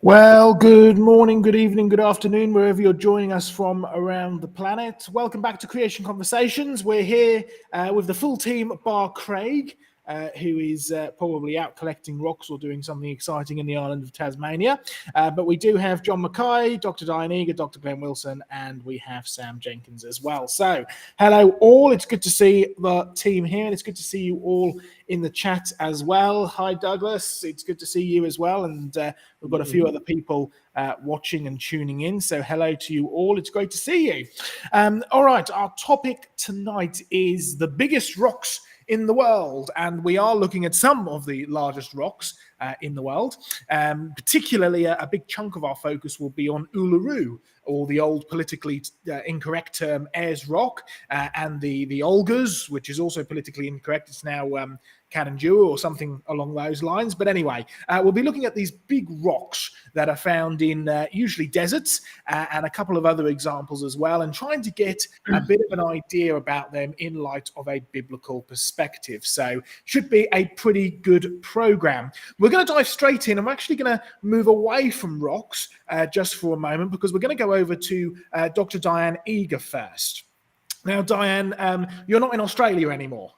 Well, good morning, good evening, good afternoon, wherever you're joining us from around the planet. Welcome back to Creation Conversations. We're here with the full team, bar Craig, who is probably out collecting rocks or doing something exciting in the island of Tasmania. But we do have John Mackay, Dr. Diane Eager, Dr. Glenn Wilson, and we have Sam Jenkins as well. So, hello all. It's good to see the team here, and it's good to see you all in the chat as well. Hi, Douglas. It's good to see you as well. And we've got a few other people watching and tuning in. So hello to you all. It's great to see you. All right. Our topic tonight is the biggest rocks in the world. And we are looking at some of the largest rocks in the world. Particularly a big chunk of our focus will be on Uluru, or the old politically incorrect term Ayers Rock, and the Olgas, which is also politically incorrect. It's now Karanjua or something along those lines. But anyway, we'll be looking at these big rocks that are found in usually deserts and a couple of other examples as well, and trying to get a bit of an idea about them in light of a biblical perspective. So should be a pretty good program. We're going to dive straight in. I'm actually going to move away from rocks just for a moment, because we're going to go over to Dr. Diane Eager first. Now, Diane, you're not in Australia anymore.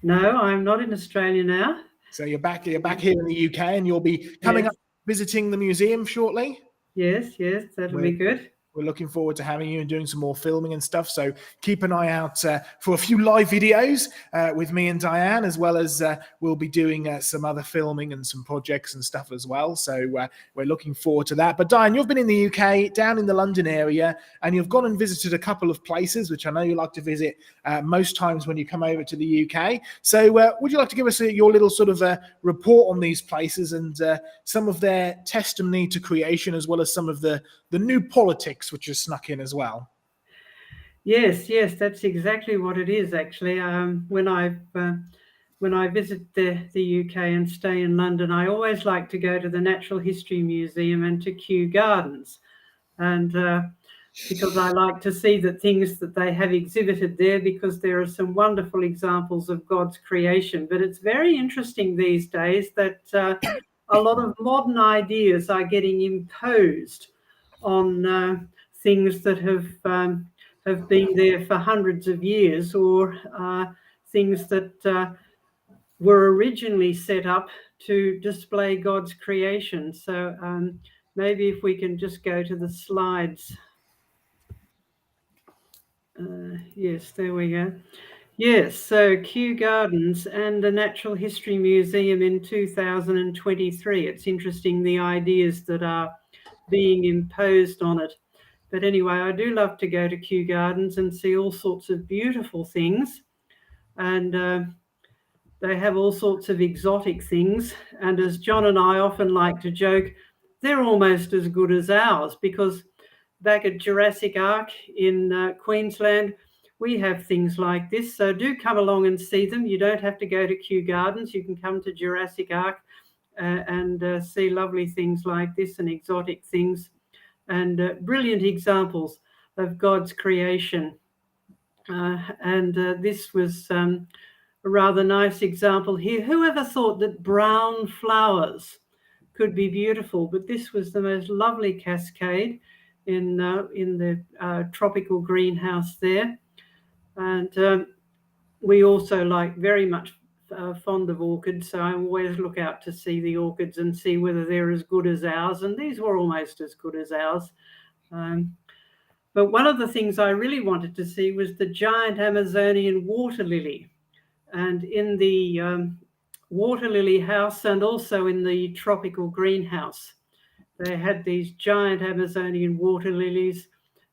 No, I'm not in Australia now. So you're back here in the UK, and you'll be coming up visiting the museum shortly? Yes, that'll be good. We're looking forward to having you and doing some more filming and stuff. So keep an eye out for a few live videos with me and Diane, as well as we'll be doing some other filming and some projects and stuff as well. So we're looking forward to that. But Diane, you've been in the UK, down in the London area, and you've gone and visited a couple of places, which I know you like to visit most times when you come over to the UK. So would you like to give us your little sort of report on these places and some of their testimony to creation, as well as some of the new politics which has snuck in as well? Yes, that's exactly what it is. Actually, when I visit the UK and stay in London, I always like to go to the Natural History Museum and to Kew Gardens, and because I like to see the things that they have exhibited there, because there are some wonderful examples of God's creation. But it's very interesting these days that a lot of modern ideas are getting imposed on things that have been there for hundreds of years, or things that were originally set up to display God's creation. So maybe if we can just go to the slides. Yes, there we go. Yes, so Kew Gardens and the Natural History Museum in 2023. It's interesting, the ideas that are being imposed on it. But anyway, I do love to go to Kew Gardens and see all sorts of beautiful things. And they have all sorts of exotic things. And as John and I often like to joke, they're almost as good as ours, because back at Jurassic Ark in Queensland, we have things like this. So do come along and see them. You don't have to go to Kew Gardens. You can come to Jurassic Ark and see lovely things like this and exotic things, and brilliant examples of God's creation. This was a rather nice example here. Whoever thought that brown flowers could be beautiful? But this was the most lovely cascade in the tropical greenhouse there. And we also like very much fond of orchids, so I always look out to see the orchids and see whether they're as good as ours, and these were almost as good as ours. But one of the things I really wanted to see was the giant Amazonian water lily. And in the water lily house, and also in the tropical greenhouse, they had these giant Amazonian water lilies.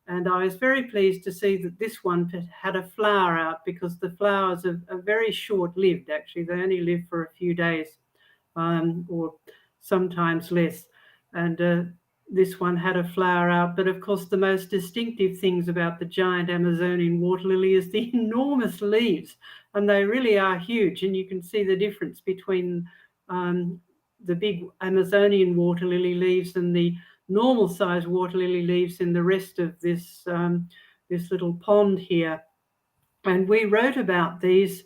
And I was very pleased to see that this one had a flower out, because the flowers are very short-lived, actually. They only live for a few days, or sometimes less. And this one had a flower out. But of course, the most distinctive things about the giant Amazonian water lily is the enormous leaves. And they really are huge. And you can see the difference between the big Amazonian water lily leaves and the normal size water lily leaves in the rest of this this little pond here. And we wrote about these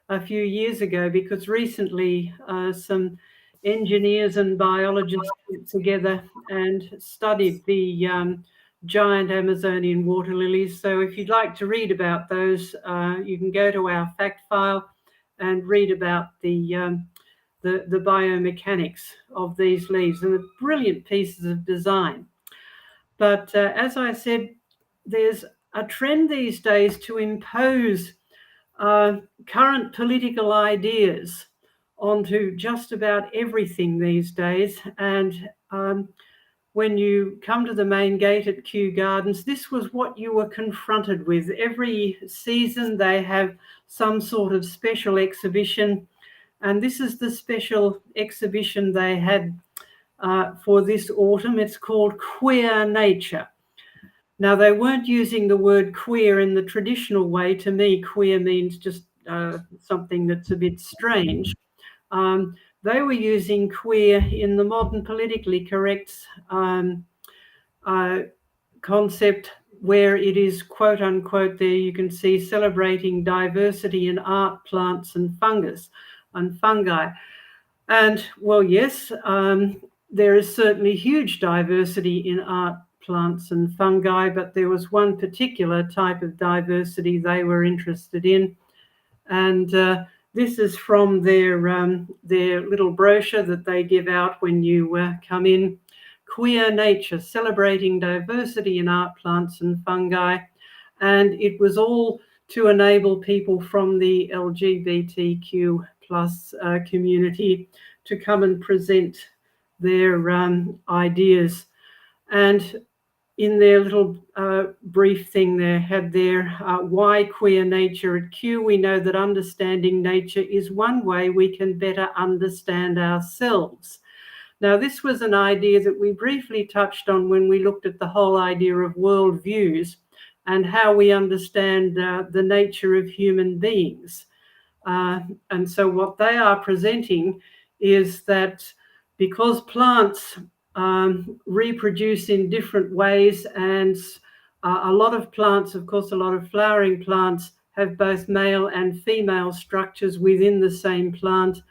a few years ago, because recently some engineers and biologists got together and studied the giant Amazonian water lilies. So if you'd like to read about those, you can go to our fact file and read about the biomechanics of these leaves, and the brilliant pieces of design. But as I said, there's a trend these days to impose current political ideas onto just about everything these days. And when you come to the main gate at Kew Gardens, this was what you were confronted with. Every season they have some sort of special exhibition, and this is the special exhibition they had for this autumn. It's called Queer Nature. Now, they weren't using the word queer in the traditional way. To me, queer means just something that's a bit strange. They were using queer in the modern politically correct concept, where it is, quote unquote, there you can see, celebrating diversity in art, plants and fungi. And well, yes, there is certainly huge diversity in art, plants and fungi, but there was one particular type of diversity they were interested in. And this is from their little brochure that they give out when you come in. Queer Nature, celebrating diversity in art, plants and fungi. And it was all to enable people from the LGBTQ plus community to come and present their ideas. And in their little brief thing, they had their why queer nature at Kew. We know that understanding nature is one way we can better understand ourselves. Now, this was an idea that we briefly touched on when we looked at the whole idea of worldviews and how we understand the nature of human beings. And so what they are presenting is that because plants reproduce in different ways, and a lot of plants, of course, a lot of flowering plants have both male and female structures within the same plant.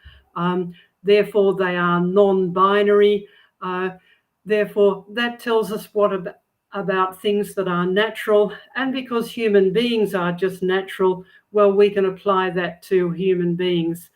Therefore, they are non-binary. Therefore, that tells us what about things that are natural. And because human beings are just natural, well, we can apply that to human beings,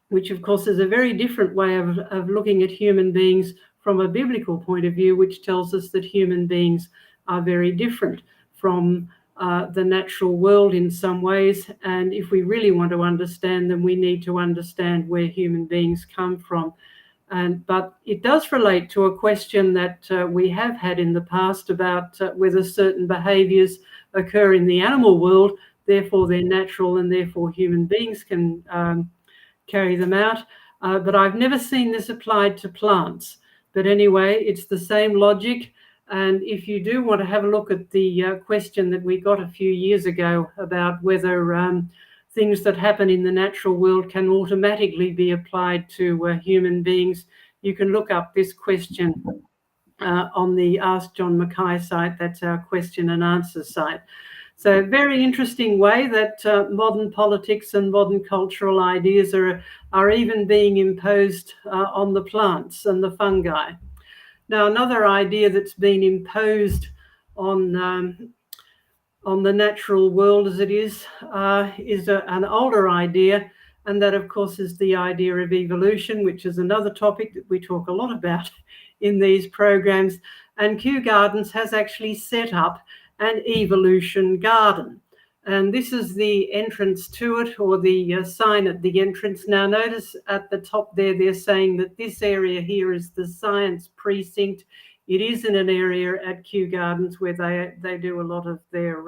which, of course, is a very different way of looking at human beings from a biblical point of view, which tells us that human beings are very different from the natural world in some ways. And if we really want to understand them, we need to understand where human beings come from. But it does relate to a question that we have had in the past about whether certain behaviours occur in the animal world, therefore they're natural and therefore human beings can carry them out. But I've never seen this applied to plants. But anyway, it's the same logic. And if you do want to have a look at the question that we got a few years ago about whether things that happen in the natural world can automatically be applied to human beings, you can look up this question on the Ask John Mackay site. That's our question and answer site. So very interesting way that modern politics and modern cultural ideas are even being imposed on the plants and the fungi. Now, another idea that's been imposed on the natural world as it is an older idea, and that, of course, is the idea of evolution, which is another topic that we talk a lot about in these programs. And Kew Gardens has actually set up an evolution garden. And this is the entrance to it, or the sign at the entrance. Now, notice at the top there, they're saying that this area here is the science precinct. It is in an area at Kew Gardens where they do a lot of their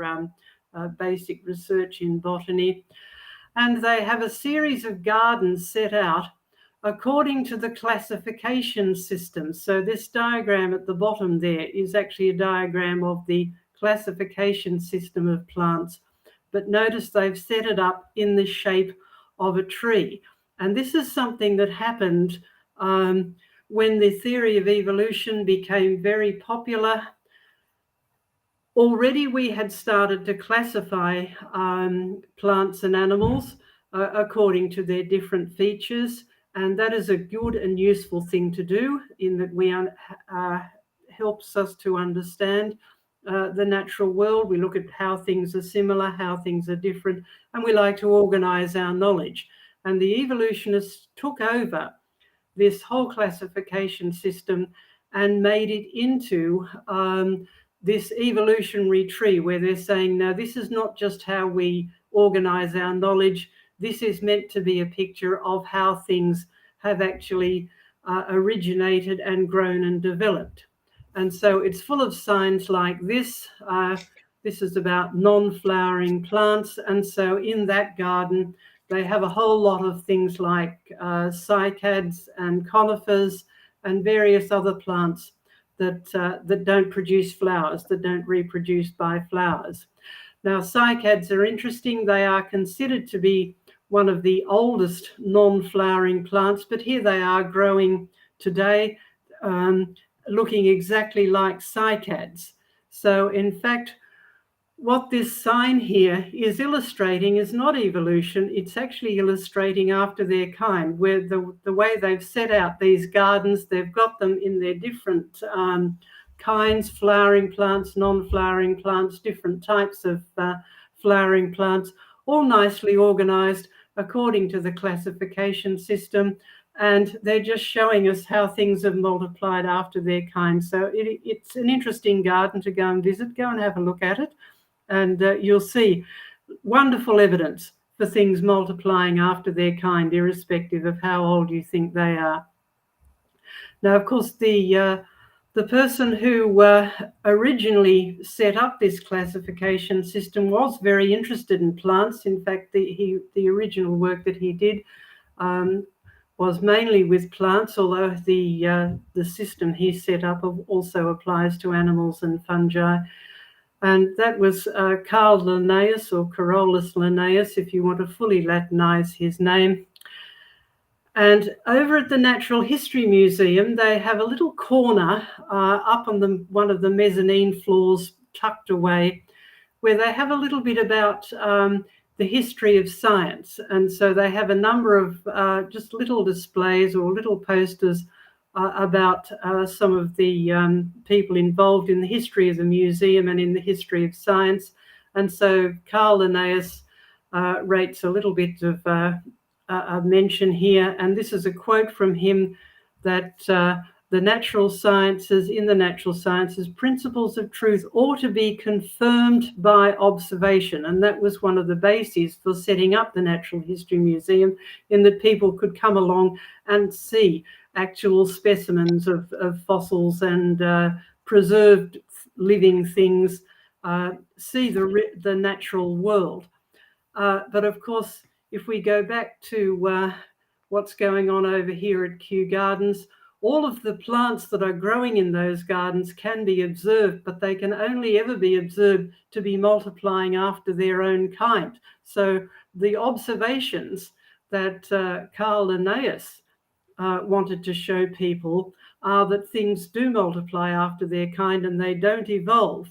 basic research in botany. And they have a series of gardens set out according to the classification system. So this diagram at the bottom there is actually a diagram of the classification system of plants. But notice they've set it up in the shape of a tree. And this is something that happened when the theory of evolution became very popular. Already we had started to classify plants and animals according to their different features. And that is a good and useful thing to do, in that we helps us to understand the natural world. We look at how things are similar, how things are different, and we like to organize our knowledge. And the evolutionists took over this whole classification system and made it into this evolutionary tree, where they're saying, now, this is not just how we organize our knowledge. This is meant to be a picture of how things have actually originated and grown and developed. And so it's full of signs like this. This is about non-flowering plants. And so in that garden, they have a whole lot of things like cycads and conifers and various other plants that don't produce flowers, that don't reproduce by flowers. Now, cycads are interesting. They are considered to be one of the oldest non-flowering plants, but here they are growing today, looking exactly like cycads. So in fact, what this sign here is illustrating is not evolution. It's actually illustrating after their kind, where the way they've set out these gardens, they've got them in their different kinds, flowering plants, non-flowering plants, different types of flowering plants, all nicely organized according to the classification system. And they're just showing us how things have multiplied after their kind. So it's an interesting garden to go and visit. Go and have a look at it. And you'll see wonderful evidence for things multiplying after their kind, irrespective of how old you think they are. Now, of course, the person who originally set up this classification system was very interested in plants. In fact, the original work that he did was mainly with plants, although the system he set up also applies to animals and fungi. And that was Carl Linnaeus, or Carolus Linnaeus, if you want to fully Latinize his name. And over at the Natural History Museum, they have a little corner up on one of the mezzanine floors, tucked away, where they have a little bit about the history of science. And so they have a number of just little displays or little posters about some of the people involved in the history of the museum and in the history of science. And so Carl Linnaeus rates a little bit of a mention here. And this is a quote from him, that in the natural sciences, principles of truth ought to be confirmed by observation. And that was one of the bases for setting up the Natural History Museum, in that people could come along and see actual specimens of fossils and preserved living things, see the natural world. But of course, if we go back to what's going on over here at Kew Gardens, all of the plants that are growing in those gardens can be observed, but they can only ever be observed to be multiplying after their own kind. So the observations that Carl Linnaeus wanted to show people are that things do multiply after their kind and they don't evolve.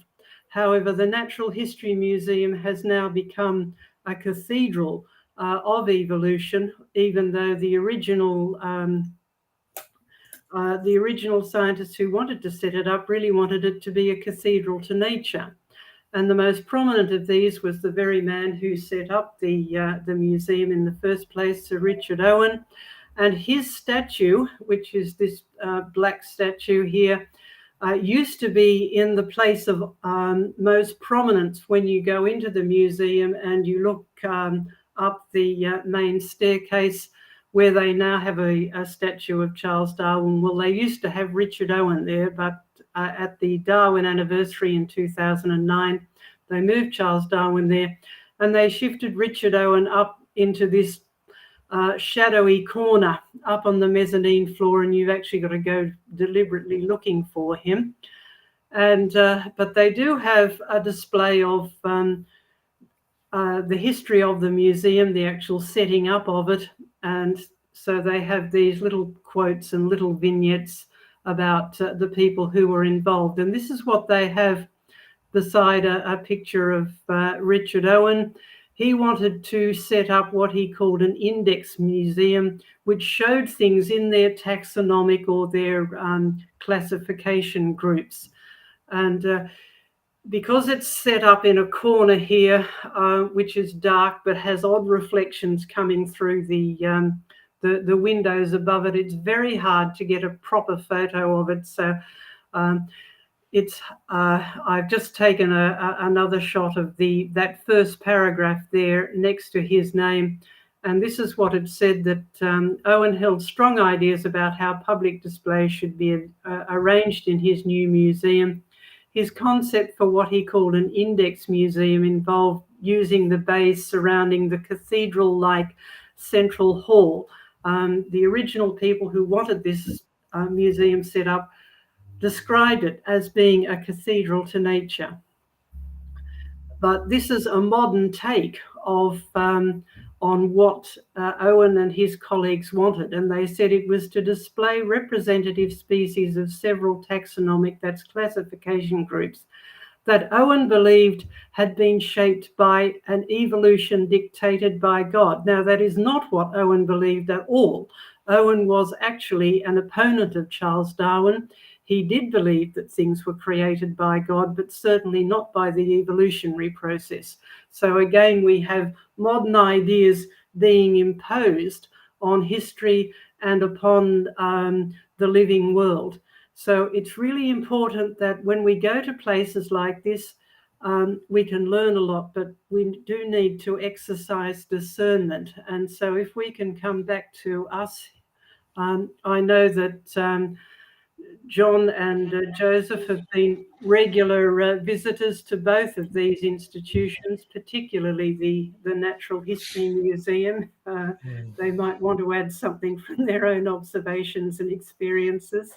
However, the Natural History Museum has now become a cathedral of evolution, even though the original scientists who wanted to set it up really wanted it to be a cathedral to nature. And the most prominent of these was the very man who set up the museum in the first place, Sir Richard Owen. And his statue, which is this black statue here, used to be in the place of most prominence when you go into the museum and you look up the main staircase, where they now have a statue of Charles Darwin. Well, they used to have Richard Owen there, but at the Darwin anniversary in 2009, they moved Charles Darwin there, and they shifted Richard Owen up into this shadowy corner up on the mezzanine floor, and you've actually got to go deliberately looking for him. And but they do have a display of the history of the museum, the actual setting up of it. And so they have these little quotes and little vignettes about the people who were involved. And this is what they have beside a picture of Richard Owen. he wanted to set up what he called an index museum, which showed things in their taxonomic or their classification groups. And because it's set up in a corner here, which is dark but has odd reflections coming through the windows above it, it's very hard to get a proper photo of it. So I've just taken another shot of that first paragraph there next to his name. And this is what it said, that Owen held strong ideas about how public displays should be arranged in his new museum. His concept for what he called an index museum involved using the bays surrounding the cathedral-like central hall. The original people who wanted this museum set up described it as being a cathedral to nature. But this is a modern take of on what Owen and his colleagues wanted, and they said it was to display representative species of several taxonomic, that's classification groups, that Owen believed had been shaped by an evolution dictated by God. Now, that is not what Owen believed at all. Owen was actually an opponent of Charles Darwin. He did believe that things were created by God, but certainly not by the evolutionary process. So again, we have modern ideas being imposed on history and upon the living world. So it's really important that when we go to places like this, we can learn a lot, but we do need to exercise discernment. And so if we can come back to us, I know that John and Joseph have been regular visitors to both of these institutions, particularly the Natural History Museum. They might want to add something from their own observations and experiences.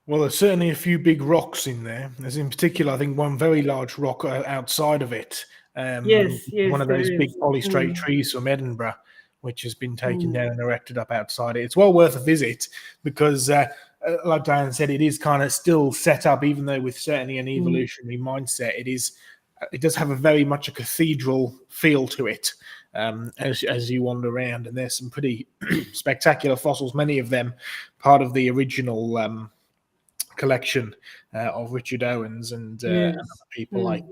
Well, there's certainly a few big rocks in there. There's in particular, I think, one very large rock outside of it. Yes, one of those big is. polystrate trees from Edinburgh, which has been taken down and erected up outside it. It's well worth a visit because, like Diane said, it is kind of still set up, even though with certainly an evolutionary mindset, it does have a very much a cathedral feel to it as you wander around. And there's some pretty spectacular fossils, many of them part of the original collection of Richard Owens and other people like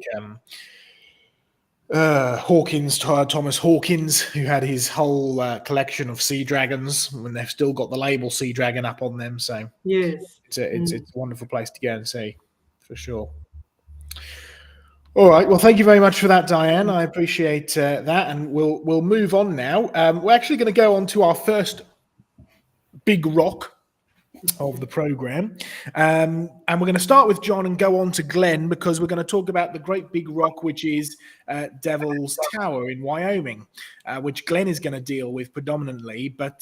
Hawkins, Thomas Hawkins, who had his whole collection of sea dragons, and they've still got the label sea dragon up on them. So yes, it's a wonderful place to go and see, for sure. All right. Well, thank you very much for that, Diane. I appreciate that, and we'll move on now. We're actually going to go on to our first big rock of the program, and we're going to start with John and go on to Glenn, because we're going to talk about the great big rock, which is Devil's Tower in Wyoming, which Glenn is going to deal with predominantly. But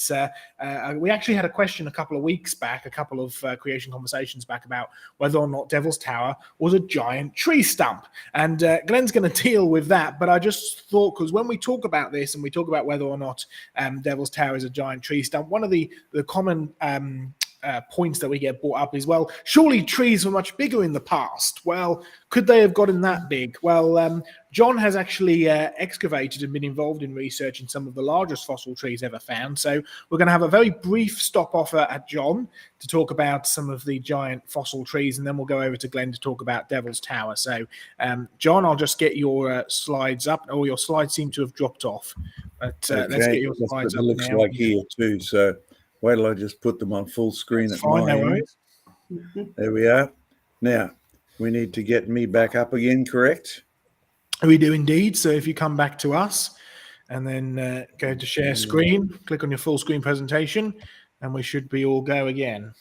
we actually had a question a couple of weeks back, a couple of creation conversations back, about whether or not Devil's Tower was a giant tree stump, and Glenn's going to deal with that. But I just thought, because when we talk about this and we talk about whether or not Devil's Tower is a giant tree stump, one of the common points that we get brought up is, well, surely trees were much bigger in the past. Well, could they have gotten that big? Well, John has actually excavated and been involved in researching some of the largest fossil trees ever found. So we're going to have a very brief stop off at John to talk about some of the giant fossil trees, and then we'll go over to Glenn to talk about Devil's Tower. So, John, I'll just get your slides up. Oh, your slides seem to have dropped off. But let's get your slides up now. It looks like here too, so wait till I just put them on full screen at my end. There we are. Now, we need to get me back up again, correct? We do indeed. So if you come back to us and then go to share screen, click on your full screen presentation, and we should be all go again.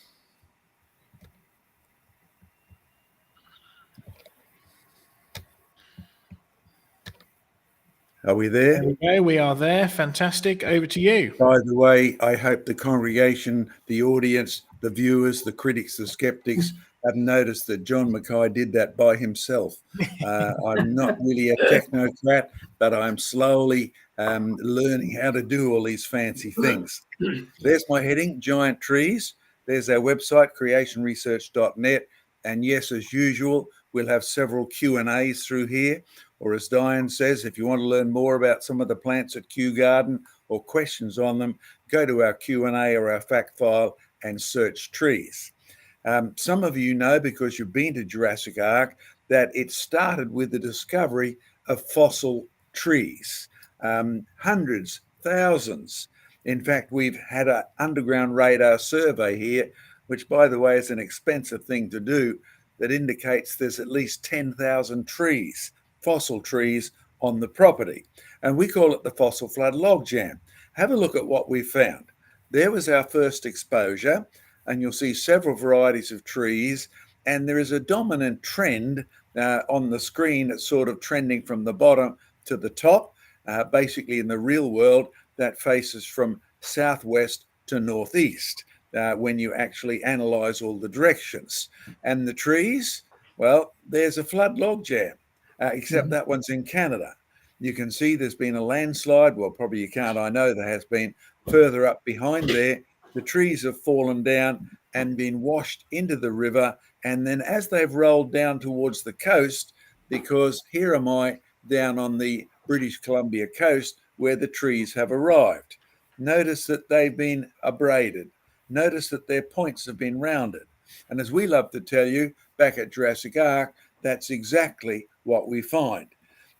Are we there? There we go. We are there. Fantastic. Over to you. By the way, I hope the congregation, the audience, the viewers, the critics, the skeptics have noticed that John Mackay did that by himself. I'm not really a technocrat, but I'm slowly learning how to do all these fancy things. There's my heading, Giant Trees. There's our website, creationresearch.net. And yes, as usual, we'll have several Q&As through here. or as Diane says, if you want to learn more about some of the plants at Kew Garden or questions on them, go to our Q&A or our fact file and search trees. Some of you know, because you've been to Jurassic Ark, that it started with the discovery of fossil trees. Hundreds, thousands. In fact, we've had an underground radar survey here, which, by the way, is an expensive thing to do, that indicates there's at least 10,000 trees, fossil trees, on the property. And we call it the fossil flood logjam. Have a look at what we found. There was our first exposure, and you'll see several varieties of trees, and there is a dominant trend on the screen that's sort of trending from the bottom to the top, basically in the real world, that faces from southwest to northeast when you actually analyze all the directions. And the trees, well, there's a flood logjam, except that one's in Canada. You can see there's been a landslide. Well, probably you can't. I know there has been. Further up behind there, the trees have fallen down and been washed into the river. And then as they've rolled down towards the coast, because here am I down on the British Columbia coast where the trees have arrived. Notice that they've been abraded. Notice that their points have been rounded. And as we love to tell you back at Jurassic Ark, that's exactly what we find.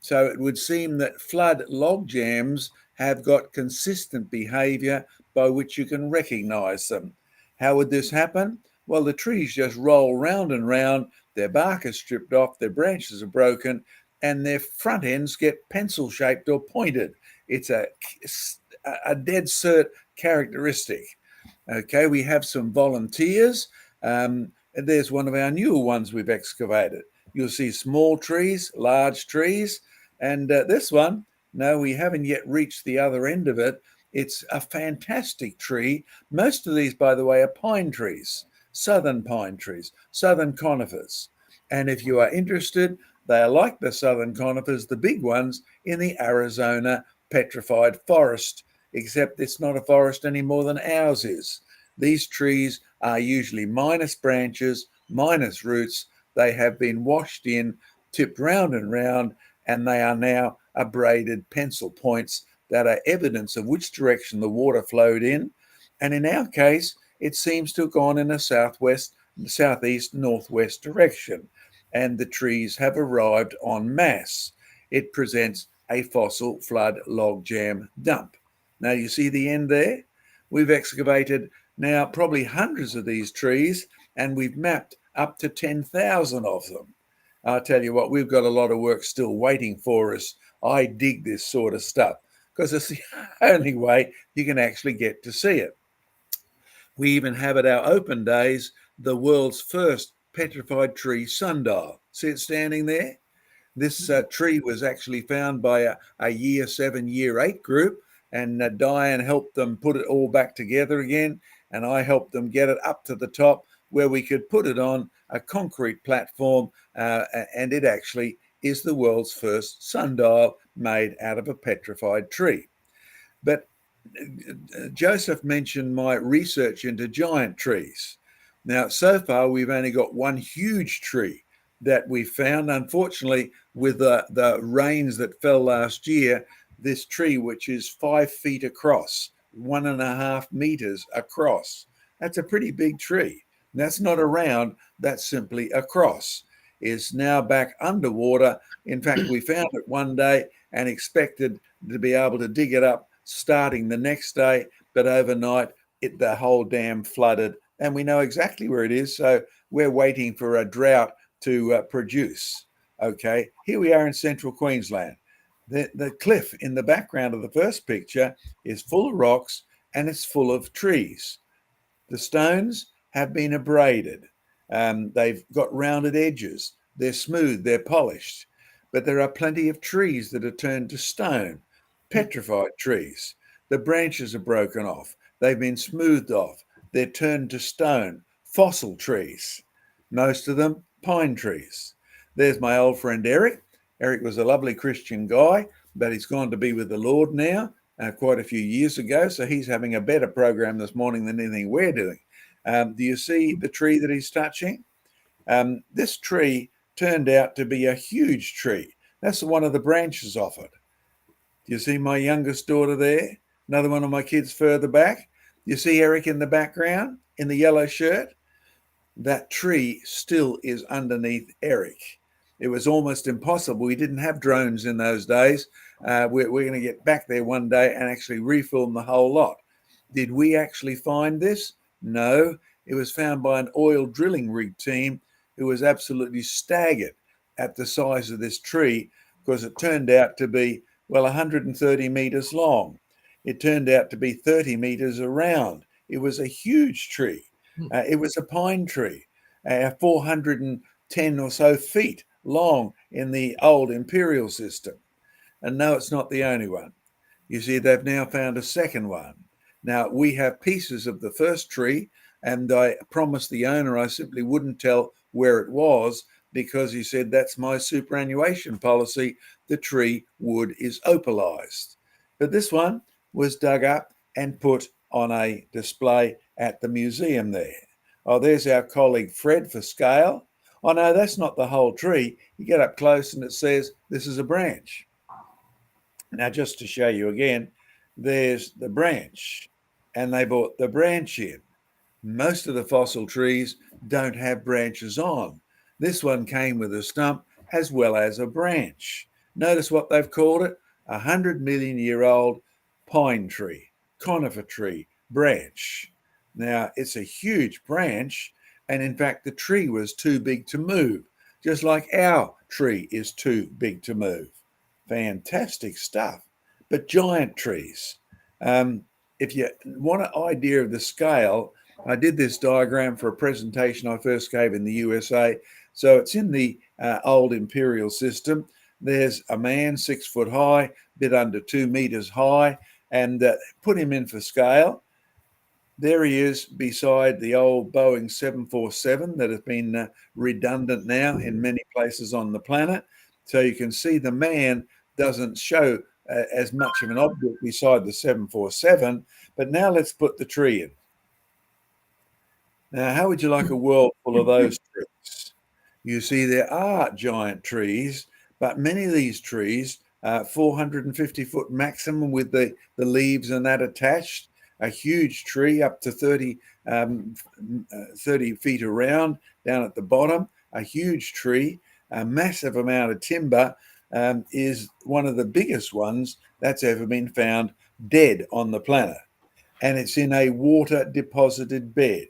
So it would seem that flood logjams have got consistent behavior by which you can recognize them. How would this happen? Well, the trees just roll round and round, their bark is stripped off, their branches are broken, and their front ends get pencil-shaped or pointed. It's a dead cert characteristic. Okay, we have some volunteers. There's one of our newer ones we've excavated. You'll see small trees, large trees, and this one, no, we haven't yet reached the other end of it. It's a fantastic tree. Most of these, by the way, are pine trees, southern pine trees, southern conifers. And if you are interested, they are like the southern conifers, the big ones, in the Arizona petrified forest, except it's not a forest any more than ours is. These trees are usually minus branches, minus roots. They have been washed in, tipped round and round, and they are now abraded pencil points that are evidence of which direction the water flowed in. And in our case, it seems to have gone in a southwest, southeast, northwest direction. And the trees have arrived en masse. It presents a fossil flood logjam dump. Now you see the end there? We've excavated now probably hundreds of these trees, and we've mapped up to 10,000 of them. I'll tell you what, we've got a lot of work still waiting for us. I dig this sort of stuff because it's the only way you can actually get to see it. We even have at our open days the world's first petrified tree sundial. See it standing there? This tree was actually found by a year 7, year 8 group, and Diane helped them put it all back together again, and I helped them get it up to the top where we could put it on a concrete platform, and it actually is the world's first sundial made out of a petrified tree. But Joseph mentioned my research into giant trees. Now, so far, we've only got one huge tree that we found. Unfortunately, with the rains that fell last year, this tree, which is 5 feet across, 1.5 meters across, that's a pretty big tree. That's not around, that's simply across, is now back underwater. In fact, we found it one day and expected to be able to dig it up starting the next day, but overnight the whole dam flooded, and we know exactly where it is. So we're waiting for a drought to produce. Okay, here we are in central Queensland. The cliff in the background of the first picture is full of rocks and it's full of trees. The stones have been abraded. They've got rounded edges. They're smooth, they're polished. But there are plenty of trees that are turned to stone, petrified trees. The branches are broken off. They've been smoothed off. They're turned to stone, fossil trees. Most of them pine trees. There's my old friend Eric. Eric was a lovely Christian guy, but he's gone to be with the Lord now, quite a few years ago. So he's having a better program this morning than anything we're doing. Do you see the tree that he's touching? This tree turned out to be a huge tree. That's one of the branches off it. Do you see my youngest daughter there? Another one of my kids further back. You see Eric in the background in the yellow shirt? That tree still is underneath Eric. It was almost impossible. We didn't have drones in those days. We're going to get back there one day and actually refilm the whole lot. Did we actually find this? No. It was found by an oil drilling rig team who was absolutely staggered at the size of this tree, because it turned out to be, well, 130 meters long. It turned out to be 30 meters around. It was a huge tree. It was a pine tree, 410 or so feet long in the old imperial system. And no, it's not the only one. You see, they've now found a second one. Now, we have pieces of the first tree, and I promised the owner I simply wouldn't tell where it was, because he said that's my superannuation policy. The tree wood is opalized. But this one was dug up and put on a display at the museum there. Oh, there's our colleague Fred for scale. Oh, no, that's not the whole tree. You get up close and it says this is a branch. Now, just to show you again, there's the branch, and they brought the branch in. Most of the fossil trees don't have branches on. This one came with a stump as well as a branch. Notice what they've called it: 100 million year old pine tree, conifer tree, branch. Now, it's a huge branch, and in fact, the tree was too big to move, just like our tree is too big to move. Fantastic stuff. But giant trees. If you want an idea of the scale, I did this diagram for a presentation I first gave in the USA. So it's in the old imperial system. There's a man 6 foot high, a bit under 2 meters high, and put him in for scale. There he is beside the old Boeing 747 that has been redundant now in many places on the planet. So you can see the man doesn't show as much of an object beside the 747. But now let's put the tree in. Now, how would you like a world full of those trees? You see, there are giant trees, but many of these trees, 450 foot maximum with the leaves and that attached, a huge tree up to 30 feet around down at the bottom, a huge tree, a massive amount of timber, is one of the biggest ones that's ever been found dead on the planet. And it's in a water deposited bed,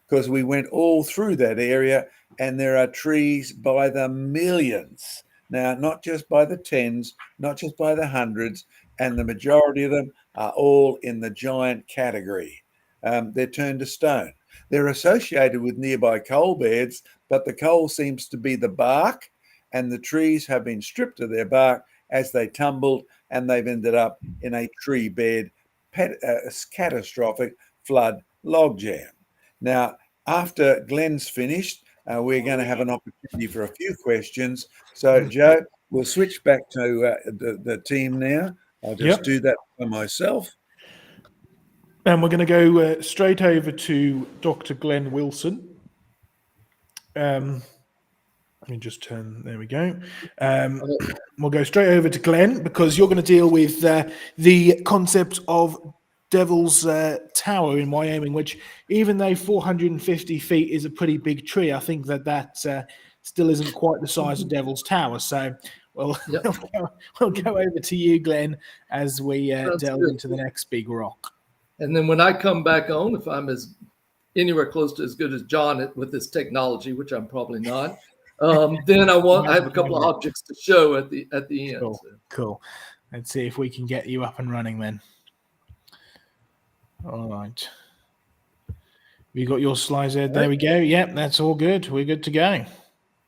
because we went all through that area, and there are trees by the millions. Now, not just by the tens, not just by the hundreds, and the majority of them are all in the giant category. They're turned to stone. They're associated with nearby coal beds, but the coal seems to be the bark, and the trees have been stripped of their bark as they tumbled, and they've ended up in a tree bed, catastrophic flood logjam. Now, after Glenn's finished, we're going to have an opportunity for a few questions. So, Joe, we'll switch back to the team now. I'll just do that for myself. And we're going to go straight over to Dr. Glenn Wilson. Let me just turn, there we go. We'll go straight over to Glenn, because you're going to deal with the concept of Devil's Tower in Wyoming, which, even though 450 feet is a pretty big tree, I think that still isn't quite the size of Devil's Tower. So we'll go over to you, Glenn, as we delve into the next big rock. And then when I come back on, if I'm anywhere close to as good as John with this technology, which I'm probably not, then I have a couple of objects to show at the end. Cool. So. Cool. Let's see if we can get you up and running then. All right. You got your slides there? There we go. Yep, that's all good. We're good to go.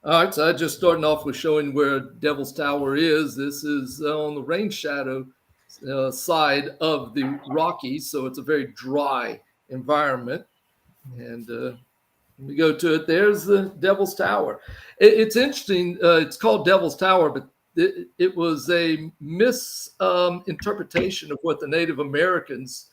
All right, so I just starting off with showing where Devil's Tower is. This is on the rain shadow side of the Rockies, so it's a very dry environment. And we go to it. There's the Devil's Tower. It's interesting. It's called Devil's Tower, but it was a misinterpretation of what the Native Americans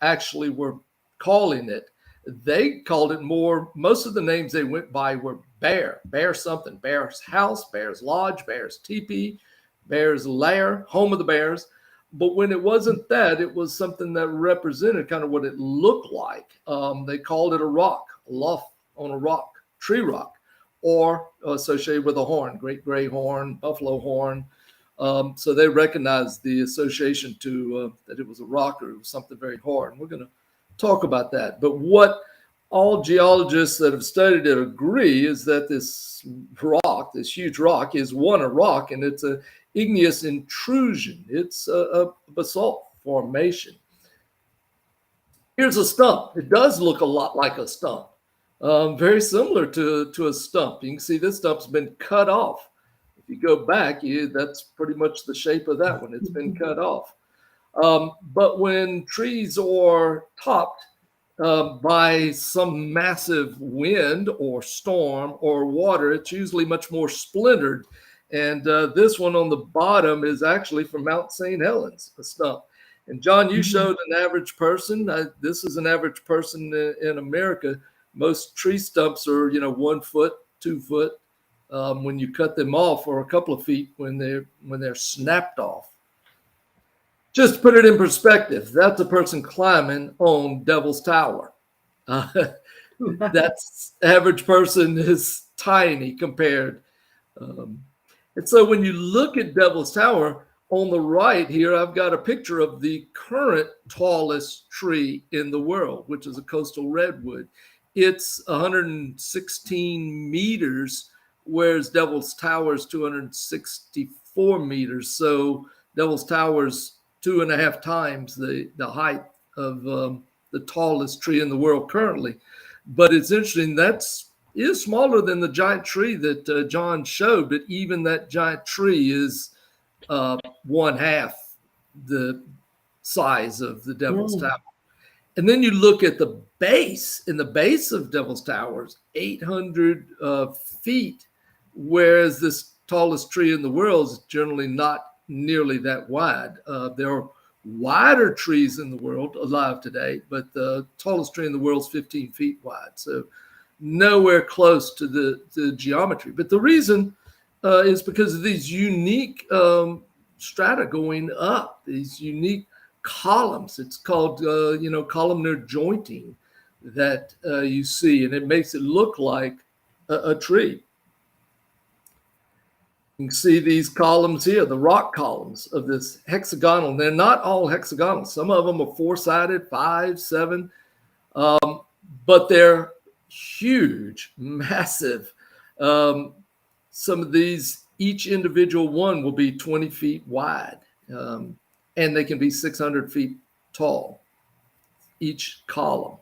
actually were calling it. They called it more, most of the names they went by were bear something, bear's house, bear's lodge, bear's teepee. bear's lair, home of the bears. But when it wasn't that, it was something that represented kind of what it looked like. They called it a rock, a loft on a rock, tree rock, or associated with a horn, great gray horn, buffalo horn. So they recognized the association to that it was a rock or it was something very hard. And we're going to talk about that. But what all geologists that have studied it agree is that this rock, this huge rock, is a rock, and it's a igneous intrusion. It's a basalt formation. Here's a stump. It does look a lot like a stump, very similar to a stump. You can see this stump's been cut off. If you go back, that's pretty much the shape of that one. It's been cut off. But when trees are topped by some massive wind or storm or water, it's usually much more splintered. And this one on the bottom is actually from Mount St. Helens, a stump. And John, you showed an average person. This is an average person in America. Most tree stumps are, 1 foot, 2 foot, when you cut them off, or a couple of feet when they're snapped off. Just to put it in perspective, that's a person climbing on Devil's Tower. That's average person is tiny compared. And so when you look at Devil's Tower, on the right here, I've got a picture of the current tallest tree in the world, which is a coastal redwood. It's 116 meters, whereas Devil's Tower is 264 meters. So Devil's Tower is 2.5 times the height of the tallest tree in the world currently. But it's interesting, is smaller than the giant tree that John showed, but even that giant tree is 1/2 the size of the Devil's Tower. And then you look at the base, and the base of Devil's Tower is 800 feet, whereas this tallest tree in the world is generally not nearly that wide. There are wider trees in the world alive today, but the tallest tree in the world is 15 feet wide. So nowhere close to the geometry. But the reason is because of these unique strata going up, these unique columns. It's called, columnar jointing that you see, and it makes it look like a tree. You can see these columns here, the rock columns of this hexagonal. They're not all hexagonal. Some of them are 4-sided, 5, 7, but they're huge, massive. Some of these, each individual one will be 20 feet wide, and they can be 600 feet tall, each column.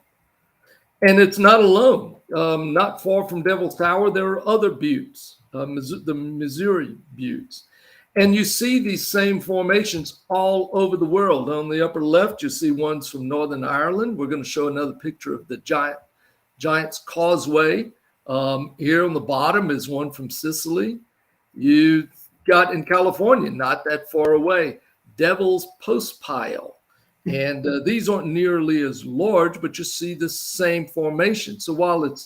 And it's not alone. Not far from Devil's Tower, there are other buttes, the Missouri buttes. And you see these same formations all over the world. On the upper left, you see ones from Northern Ireland. We're going to show another picture of the Giant's Causeway. Here on the bottom is one from Sicily. You got in California, not that far away, Devil's Postpile. And these aren't nearly as large, but you see the same formation. So while it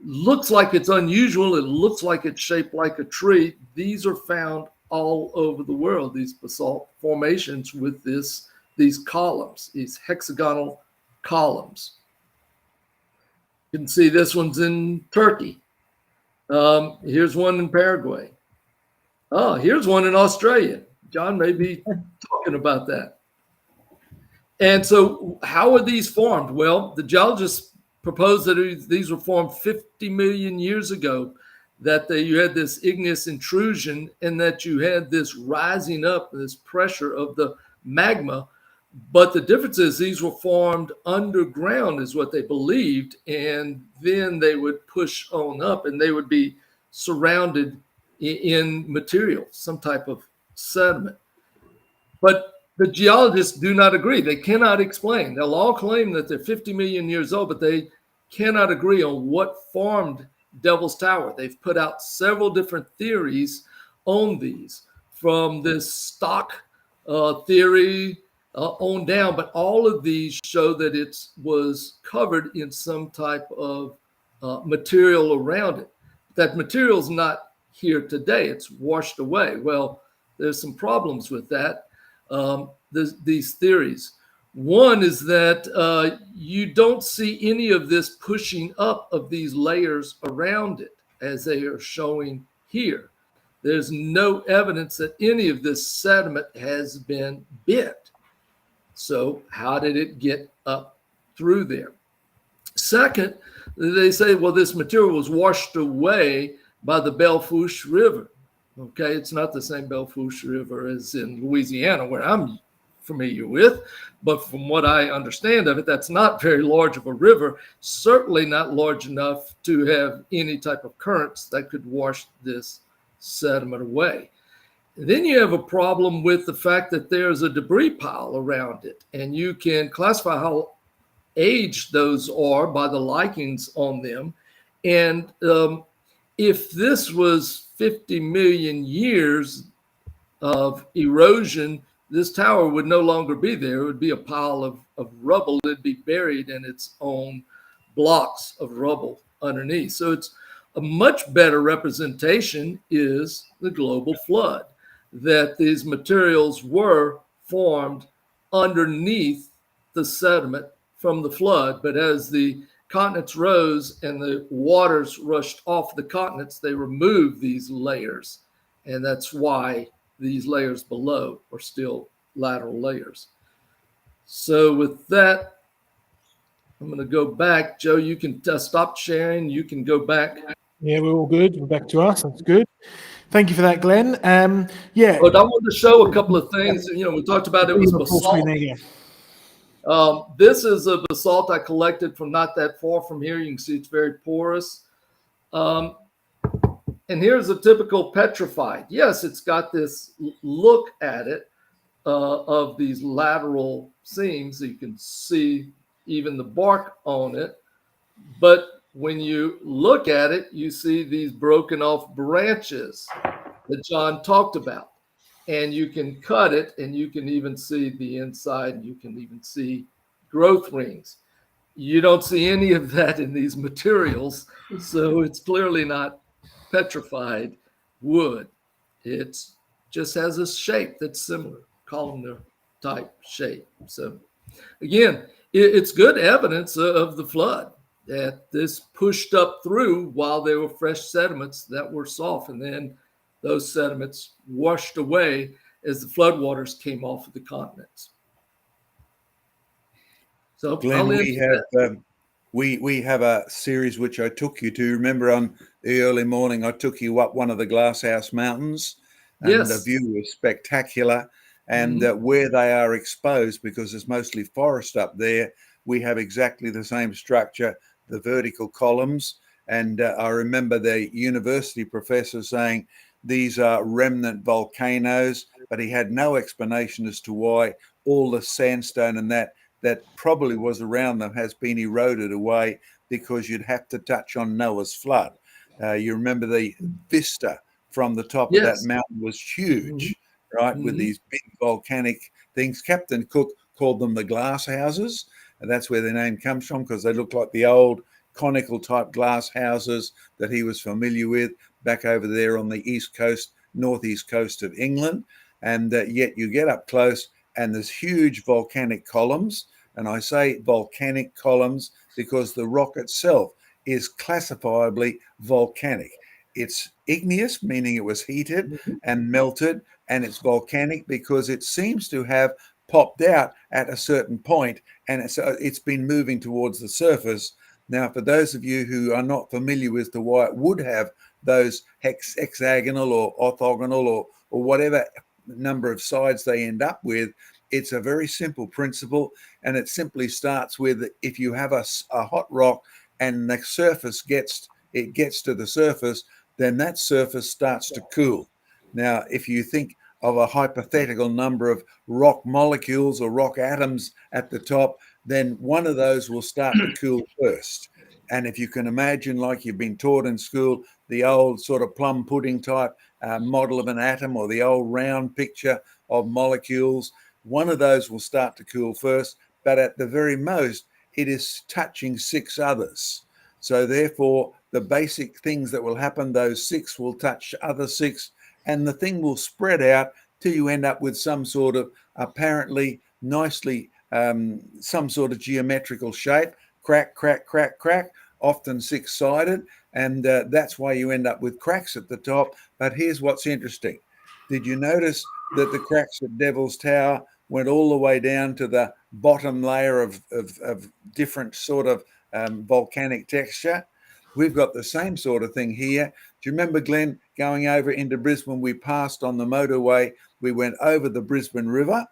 looks like it's unusual, it looks like it's shaped like a tree, these are found all over the world, these basalt formations with these columns, these hexagonal columns. You can see this one's in Turkey. Here's one in Paraguay. Oh, here's one in Australia. John may be talking about that. And so how are these formed? Well, the geologists proposed that these were formed 50 million years ago, that you had this igneous intrusion and that you had this rising up, this pressure of the magma. But the difference is these were formed underground is what they believed. And then they would push on up and they would be surrounded in material, some type of sediment. But the geologists do not agree. They cannot explain. They'll all claim that they're 50 million years old, but they cannot agree on what formed Devil's Tower. They've put out several different theories on these, from this stock theory on down, but all of these show that it was covered in some type of material around it. That material's not here today. It's washed away. Well, there's some problems with that, these theories. One is that you don't see any of this pushing up of these layers around it as they are showing here. There's no evidence that any of this sediment has been bent. So how did it get up through there? Second, they say, well, this material was washed away by the Belle Fourche River. Okay, it's not the same Belle Fourche River as in Louisiana, where I'm familiar with, but from what I understand of it, that's not very large of a river, certainly not large enough to have any type of currents that could wash this sediment away. And then you have a problem with the fact that there's a debris pile around it, and you can classify how aged those are by the likings on them. And if this was 50 million years of erosion, this tower would no longer be there. It would be a pile of rubble. It'd be buried in its own blocks of rubble underneath. So it's a much better representation is the global flood, that these materials were formed underneath the sediment from the flood. But as the continents rose and the waters rushed off the continents, they removed these layers. And that's why these layers below are still lateral layers. So with that, I'm going to go back. Joe, you can stop sharing. You can go back. Yeah, we're all good. We're back to us. That's good. Thank you for that, Glenn. Yeah. But I wanted to show a couple of things. You know, we talked about it was basalt. This is a basalt I collected from not that far from here. You can see it's very porous. And here's a typical petrified. Yes, it's got this look at it of these lateral seams. You can see even the bark on it. But when you look at it, you see these broken off branches that John talked about. And you can cut it, and you can even see the inside. You can even see growth rings. You don't see any of that in these materials. So it's clearly not petrified wood. It just has a shape that's similar, columnar type shape. So again, it's good evidence of the flood, that this pushed up through while there were fresh sediments that were soft, and then those sediments washed away as the floodwaters came off of the continents. So Glenn, we have a series which I took you to. Remember on the early morning, I took you up one of the Glasshouse Mountains, and yes, the view was spectacular. And where they are exposed, because it's mostly forest up there, we have exactly the same structure, the vertical columns. And I remember the university professor saying these are remnant volcanoes, but he had no explanation as to why all the sandstone and that probably was around them has been eroded away, because you'd have to touch on Noah's flood. You remember the vista from the top of that mountain was huge, right? With these big volcanic things. Captain Cook called them the glass houses, and that's where their name comes from, because they look like the old conical type glass houses that he was familiar with back over there on the east coast, northeast coast of England. And yet you get up close and there's huge volcanic columns. And I say volcanic columns because the rock itself is classifiably volcanic. It's igneous, meaning it was heated and melted, and it's volcanic because it seems to have popped out at a certain point, and it's been moving towards the surface. Now, for those of you who are not familiar with why it would have those hexagonal or orthogonal or whatever number of sides they end up with, it's a very simple principle, and it simply starts with, if you have a hot rock and the surface gets to the surface, then that surface starts to cool. Now, if you think of a hypothetical number of rock molecules or rock atoms at the top, then one of those will start to cool first. And if you can imagine, like you've been taught in school, the old sort of plum pudding type model of an atom, or the old round picture of molecules, one of those will start to cool first, but at the very most, it is touching 6 others. So therefore, the basic things that will happen, those 6 will touch other 6, and the thing will spread out till you end up with some sort of apparently nicely, some sort of geometrical shape, crack, crack, crack, crack, often six-sided. And that's why you end up with cracks at the top. But here's what's interesting. Did you notice that the cracks at Devil's Tower went all the way down to the bottom layer of different sort of volcanic texture? We've got the same sort of thing here. Do you remember, Glenn, going over into Brisbane? We passed on the motorway. We went over the Brisbane River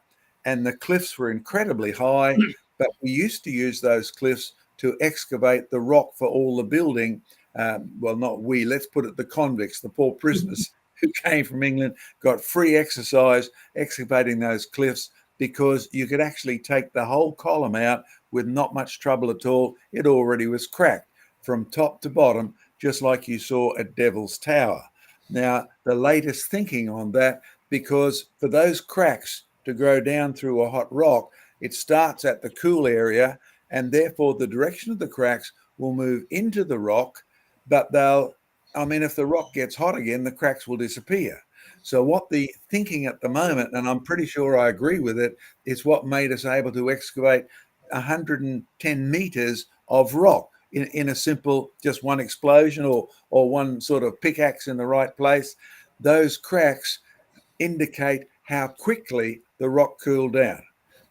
and the cliffs were incredibly high, but we used to use those cliffs to excavate the rock for all the building. Well, not we, let's put it the convicts, the poor prisoners who came from England, got free exercise excavating those cliffs, because you could actually take the whole column out with not much trouble at all. It already was cracked from top to bottom, just like you saw at Devil's Tower. Now, the latest thinking on that, because for those cracks to grow down through a hot rock, it starts at the cool area, and therefore the direction of the cracks will move into the rock, but if the rock gets hot again, the cracks will disappear. So what the thinking at the moment, and I'm pretty sure I agree with it, is what made us able to excavate 110 meters of rock in a simple, just one explosion or one sort of pickaxe in the right place. Those cracks indicate how quickly the rock cooled down.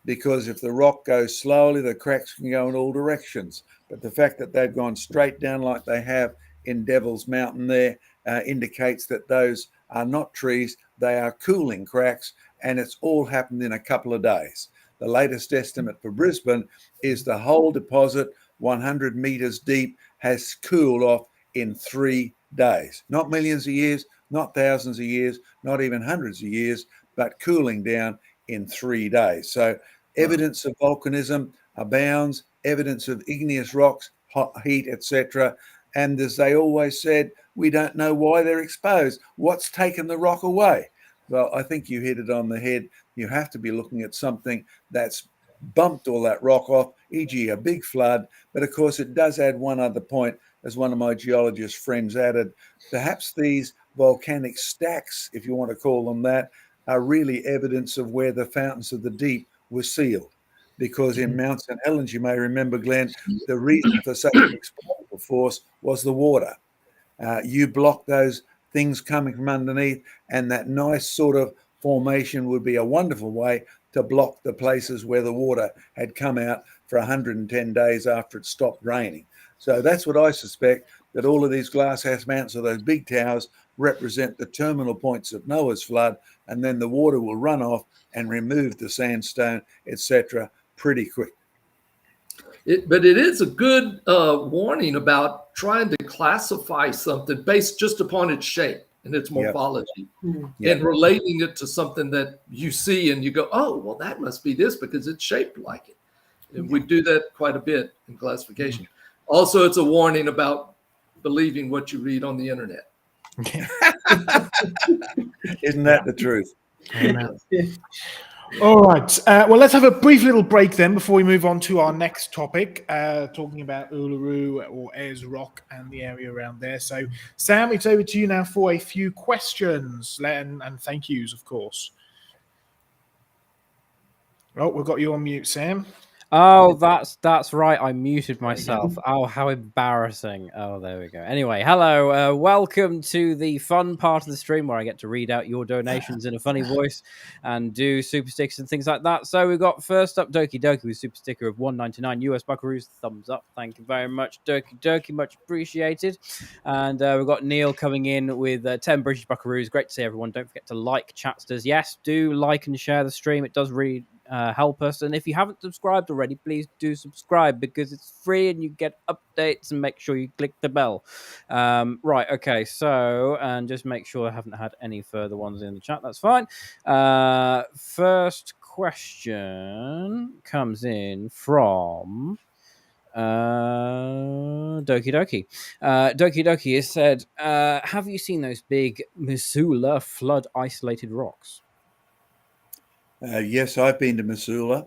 Because if the rock goes slowly, the cracks can go in all directions. But the fact that they've gone straight down like they have in Devil's Mountain there indicates that those are not trees, they are cooling cracks, and it's all happened in a couple of days. The latest estimate for Brisbane is the whole deposit, 100 meters deep, has cooled off in 3 days. Not millions of years, not thousands of years, not even hundreds of years, but cooling down in 3 days. So evidence of volcanism abounds, evidence of igneous rocks, hot heat, etc. And as they always said, we don't know why they're exposed. What's taken the rock away? Well, I think you hit it on the head. You have to be looking at something that's bumped all that rock off, e.g. a big flood. But of course, it does add one other point, as one of my geologist friends added. Perhaps these volcanic stacks, if you want to call them that, are really evidence of where the fountains of the deep were sealed. Because in Mount St. Helens, you may remember, Glenn, the reason for such an explosive force was the water. You block those things coming from underneath, and that nice sort of formation would be a wonderful way to block the places where the water had come out for 110 days after it stopped raining. So that's what I suspect, that all of these glasshouse mountains or those big towers represent the terminal points of Noah's flood, and then the water will run off and remove the sandstone, etc., pretty quick. But it is a good warning about trying to classify something based just upon its shape and its morphology, and relating it to something that you see and you go, oh, well, that must be this because it's shaped like it. And we do that quite a bit in classification. Also, it's a warning about believing what you read on the internet. Isn't that the truth? All right. Well, let's have a brief little break then before we move on to our next topic, talking about Uluru or Ayers Rock and the area around there. So, Sam, it's over to you now for a few questions and thank yous, of course. Oh, we've got you on mute, Sam. Oh, that's right. I muted myself. Oh, how embarrassing. Oh, there we go. Anyway, hello. Welcome to the fun part of the stream where I get to read out your donations in a funny voice and do super stickers and things like that. So we've got first up Doki Doki with super sticker of $1.99 US buckaroos. Thumbs up. Thank you very much, Doki Doki. Much appreciated. And we've got Neil coming in with 10 British buckaroos. Great to see everyone. Don't forget to like Chatsters. Yes, do like and share the stream. It does really help us, and if you haven't subscribed already, please do subscribe because it's free and you get updates, and make sure you click the bell. Right, okay, so, and just make sure I haven't had any further ones in the chat. That's fine. First question comes in from Doki Doki. Doki Doki has said, have you seen those big Missoula flood isolated rocks? Yes, I've been to Missoula,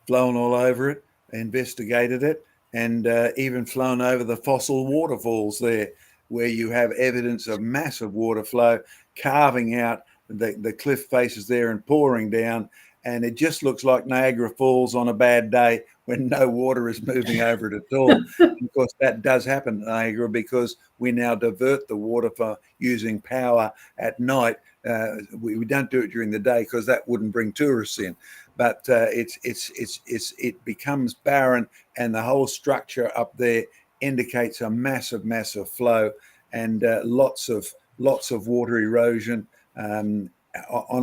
flown all over it, investigated it, and even flown over the fossil waterfalls there, where you have evidence of massive water flow carving out the cliff faces there and pouring down, and it just looks like Niagara Falls on a bad day when no water is moving over it at all. And of course, that does happen in Niagara because we now divert the water for using power at night. We don't do it during the day because that wouldn't bring tourists in. But it becomes barren, and the whole structure up there indicates a massive flow and lots of water erosion on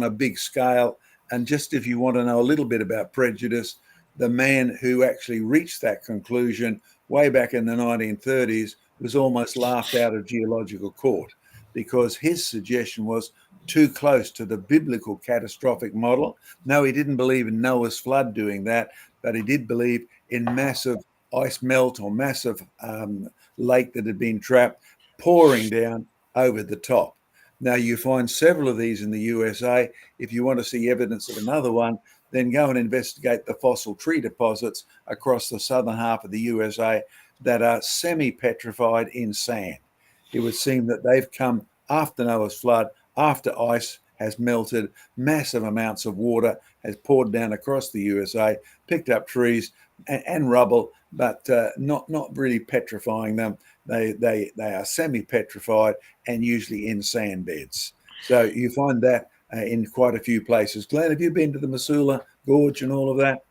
a big scale. And just if you want to know a little bit about prejudice, the man who actually reached that conclusion way back in the 1930s was almost laughed out of geological court because his suggestion was too close to the biblical catastrophic model. No, he didn't believe in Noah's flood doing that, but he did believe in massive ice melt or massive lake that had been trapped pouring down over the top. Now, you find several of these in the USA. If you want to see evidence of another one, then go and investigate the fossil tree deposits across the southern half of the USA that are semi-petrified in sand. It would seem that they've come after Noah's flood, after ice has melted, massive amounts of water has poured down across the USA, picked up trees and rubble, but not really petrifying them. They are semi-petrified and usually in sand beds. So you find that in quite a few places. Glenn, have you been to the Missoula Gorge and all of that?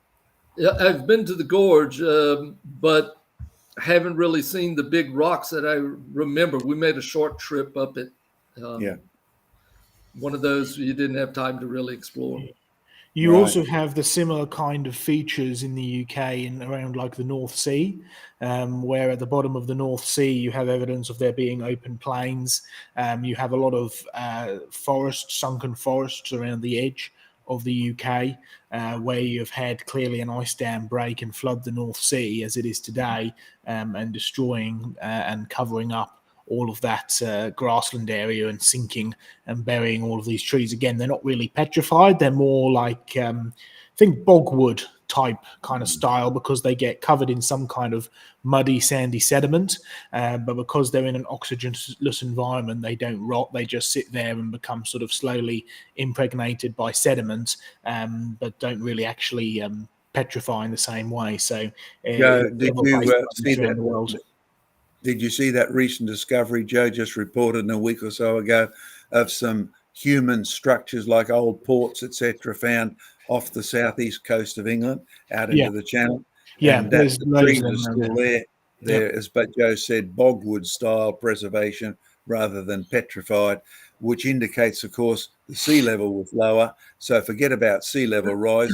Yeah, I've been to the gorge, but haven't really seen the big rocks that I remember. We made a short trip up it. One of those you didn't have time to really explore. You also have the similar kind of features in the UK in around like the North Sea, where at the bottom of the North Sea you have evidence of there being open plains. You have a lot of sunken forests around the edge of the UK, where you've had clearly an ice dam break and flood the North Sea as it is today, and destroying and covering up all of that grassland area and sinking and burying all of these trees. Again, they're not really petrified. They're more like, I think, bogwood type kind of style because they get covered in some kind of muddy, sandy sediment. But because they're in an oxygenless environment, they don't rot. They just sit there and become sort of slowly impregnated by sediment, but don't really actually petrify in the same way. So did you see around the world. Did you see that recent discovery Joe just reported a week or so ago of some human structures like old ports, etc., found off the southeast coast of England out into the Channel? Yeah, and that the trees are still there. Yep. As but Joe said, bogwood style preservation rather than petrified, which indicates, of course, the sea level was lower. So forget about sea level rise.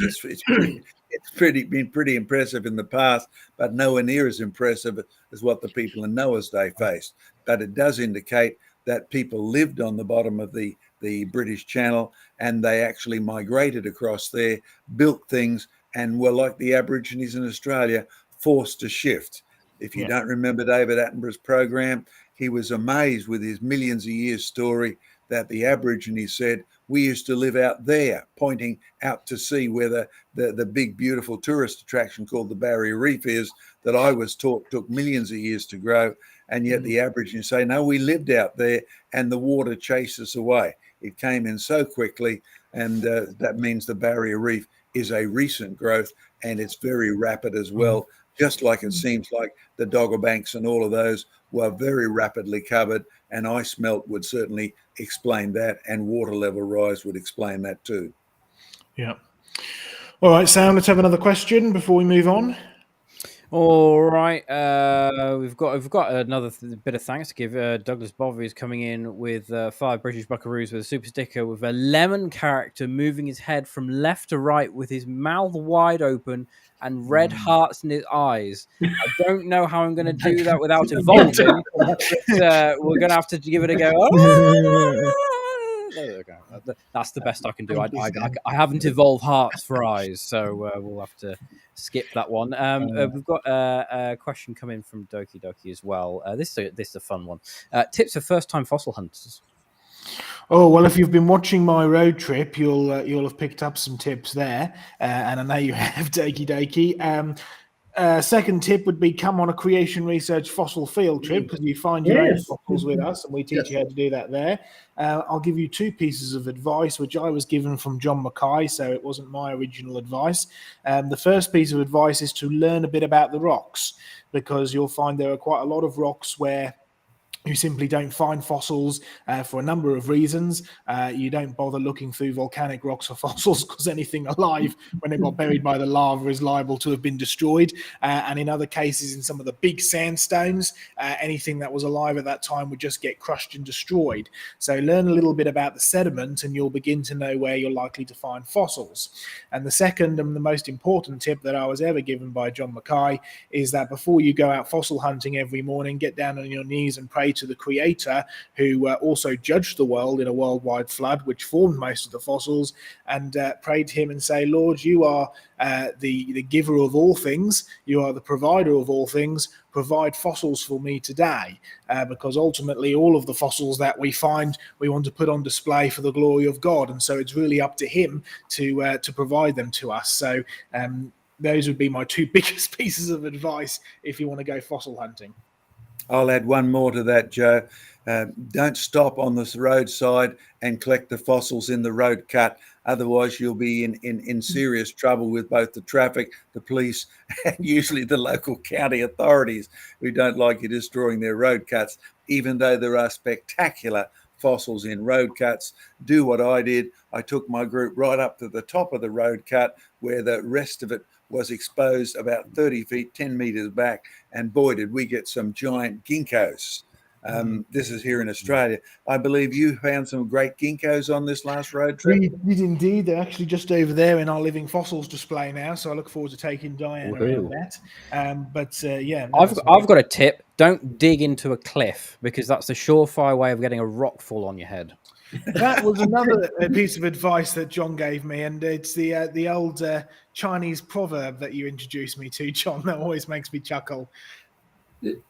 It's been pretty impressive in the past, but nowhere near as impressive as what the people in Noah's day faced. But it does indicate that people lived on the bottom of the British Channel, and they actually migrated across there, built things, and were like the Aborigines in Australia, forced to shift. If you don't remember David Attenborough's program, he was amazed with his millions of years story that the Aborigines said, we used to live out there, pointing out to sea where the big, beautiful tourist attraction called the Barrier Reef is, that I was taught took millions of years to grow. And yet the Aborigines say, no, we lived out there and the water chased us away. It came in so quickly, and that means the Barrier Reef is a recent growth, and it's very rapid as well, just like it seems like the Dogger Banks and all of those were very rapidly covered, and ice melt would certainly explain that, and water level rise would explain that too. Yeah. All right, Sam, let's have another question before we move on. All right, we've got another bit of thanks to give. Douglas Bovey is coming in with 5 British Buckaroos with a super sticker with a lemon character moving his head from left to right with his mouth wide open and red hearts in his eyes. I don't know how I'm going to do that without evolving, but we're going to have to give it a go. There we go. That's the best I can do. I haven't evolved hearts for eyes, so we'll have to skip that one. We've got a question coming from Doki Doki as well. This is a fun one. Tips for first-time fossil hunters. Oh, well, if you've been watching my road trip, you'll have picked up some tips there, and I know you have, Doki Doki. Second tip would be come on a creation research fossil field trip, because you find your own Yes. fossils with us, and we teach you how to do that there. I'll give you 2 pieces of advice, which I was given from John Mackay, so it wasn't my original advice. The first piece of advice is to learn a bit about the rocks, because you'll find there are quite a lot of rocks where you simply don't find fossils for a number of reasons. You don't bother looking through volcanic rocks for fossils because anything alive, when it got buried by the lava, is liable to have been destroyed. And in other cases, in some of the big sandstones, anything that was alive at that time would just get crushed and destroyed. So learn a little bit about the sediment and you'll begin to know where you're likely to find fossils. And the second and the most important tip that I was ever given by John Mackay is that before you go out fossil hunting every morning, get down on your knees and pray to the Creator, who also judged the world in a worldwide flood, which formed most of the fossils, and pray to him and say, Lord, you are the giver of all things, you are the provider of all things, provide fossils for me today, because ultimately all of the fossils that we find we want to put on display for the glory of God, and so it's really up to him to provide them to us. So those would be my 2 biggest pieces of advice if you want to go fossil hunting. I'll add one more to that, Joe. Don't stop on this roadside and collect the fossils in the road cut. Otherwise, you'll be in serious trouble with both the traffic, the police, and usually the local county authorities, who don't like you destroying their road cuts, even though there are spectacular fossils in road cuts. Do what I did. I took my group right up to the top of the road cut, where the rest of it was exposed about 30 feet, 10 meters back. And boy, did we get some giant ginkgos. This is here in Australia. I believe you found some great ginkgos on this last road trip. We did indeed. They're actually just over there in our living fossils display now, so I look forward to taking Diane around that. Yeah, no, I've got a tip. Don't dig into a cliff, because that's the surefire way of getting a rock fall on your head. that was another piece of advice that John gave me, and it's the old Chinese proverb that you introduced me to, John, that always makes me chuckle.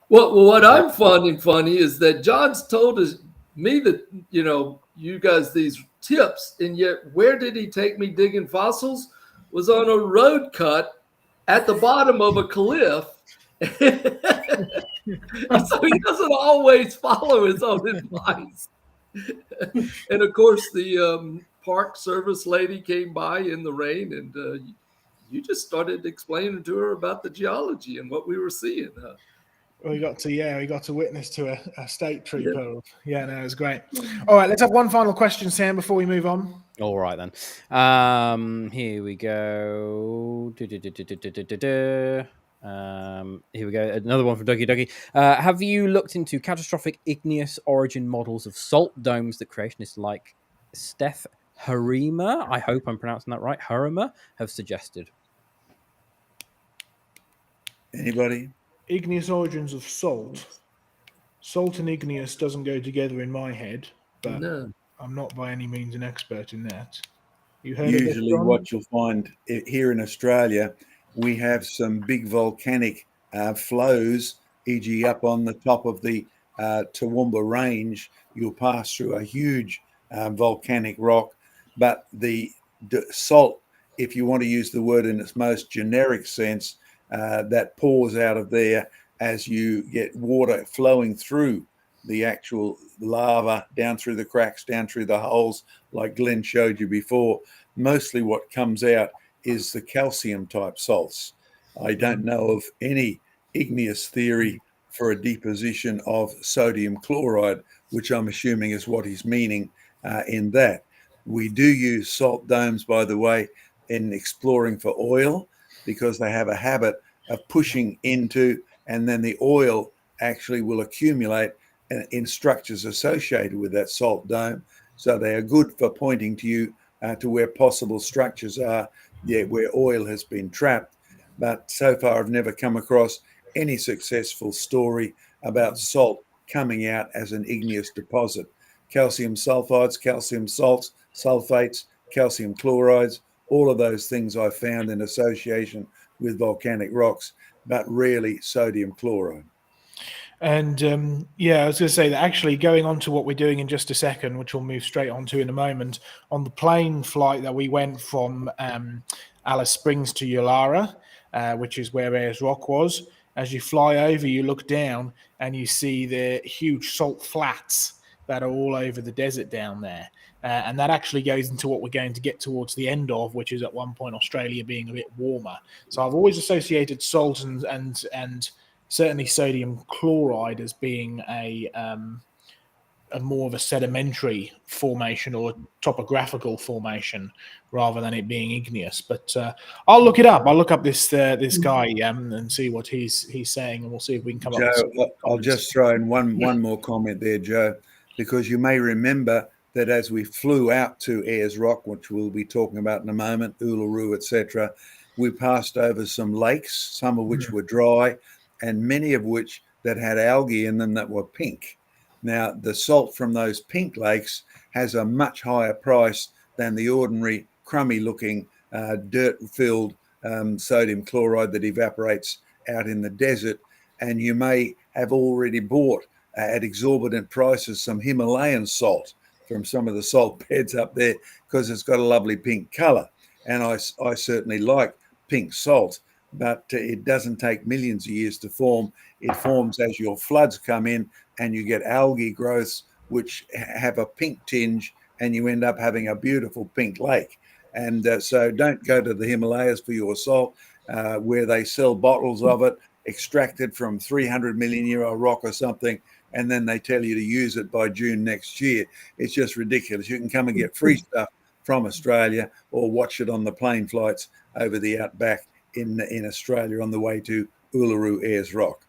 Well, what I'm finding funny is that John's told me that, you guys these tips, and yet where did he take me digging fossils? Was on a road cut at the bottom of a cliff. So he doesn't always follow his own advice. And of course, the Park Service lady came by in the rain, and you just started explaining to her about the geology and what we were seeing. We got to witness to a state trooper. Yeah, no, it was great. All right, let's have one final question, Sam, before we move on. All right, then. Here we go. Here we go. Another one from Dougie. Have you looked into catastrophic igneous origin models of salt domes that creationists like Steph Harima, I hope I'm pronouncing that right, Harima, have suggested? Anybody? Igneous origins of salt. Salt and igneous doesn't go together in my head, but no. I'm not by any means an expert in that. You heard Usually of this, John? what you'll find here in Australia, we have some big volcanic flows, e.g. up on the top of the Toowoomba Range. You'll pass through a huge volcanic rock, but the salt, if you want to use the word in its most generic sense, that pours out of there as you get water flowing through the actual lava, down through the cracks, down through the holes, like Glenn showed you before. Mostly what comes out is the calcium type salts. I don't know of any igneous theory for a deposition of sodium chloride, which I'm assuming is what he's meaning in that. We do use salt domes, by the way, in exploring for oil, because they have a habit of pushing into, and then the oil actually will accumulate in structures associated with that salt dome. So they are good for pointing to you to where possible structures are, where oil has been trapped. But so far, I've never come across any successful story about salt coming out as an igneous deposit. Calcium sulfides, calcium salts, sulfates, calcium chlorides, all of those things I've found in association with volcanic rocks, but rarely sodium chloride. And I was going to say that actually going on to what we're doing in just a second, which we'll move straight on to in a moment, on the plane flight that we went from Alice Springs to Yulara, which is where Ayers Rock was. As you fly over, you look down and you see the huge salt flats that are all over the desert down there. And that actually goes into what we're going to get towards the end of, which is at one point Australia being a bit warmer. So I've always associated salt and certainly sodium chloride as being a more of a sedimentary formation or a topographical formation rather than it being igneous. But I'll look it up. I'll look up this guy and see what he's saying, and we'll see if we can come up with some Joe, I'll just throw in one more comment there, Joe, because you may remember that as we flew out to Ayers Rock, which we'll be talking about in a moment, Uluru, etc., we passed over some lakes, some of which were dry, and many of which that had algae in them that were pink. Now, the salt from those pink lakes has a much higher price than the ordinary crummy-looking, dirt-filled sodium chloride that evaporates out in the desert. And you may have already bought at exorbitant prices some Himalayan salt from some of the salt beds up there because it's got a lovely pink colour. And I certainly like pink salt, but it doesn't take millions of years to form. It forms as your floods come in and you get algae growths which have a pink tinge, and you end up having a beautiful pink lake. And so don't go to the Himalayas for your salt, where they sell bottles of it extracted from 300 million year old rock or something, and then they tell you to use it by June next year. It's just ridiculous. You can come and get free stuff from Australia or watch it on the plane flights over the outback in Australia on the way to Uluru, Ayers Rock.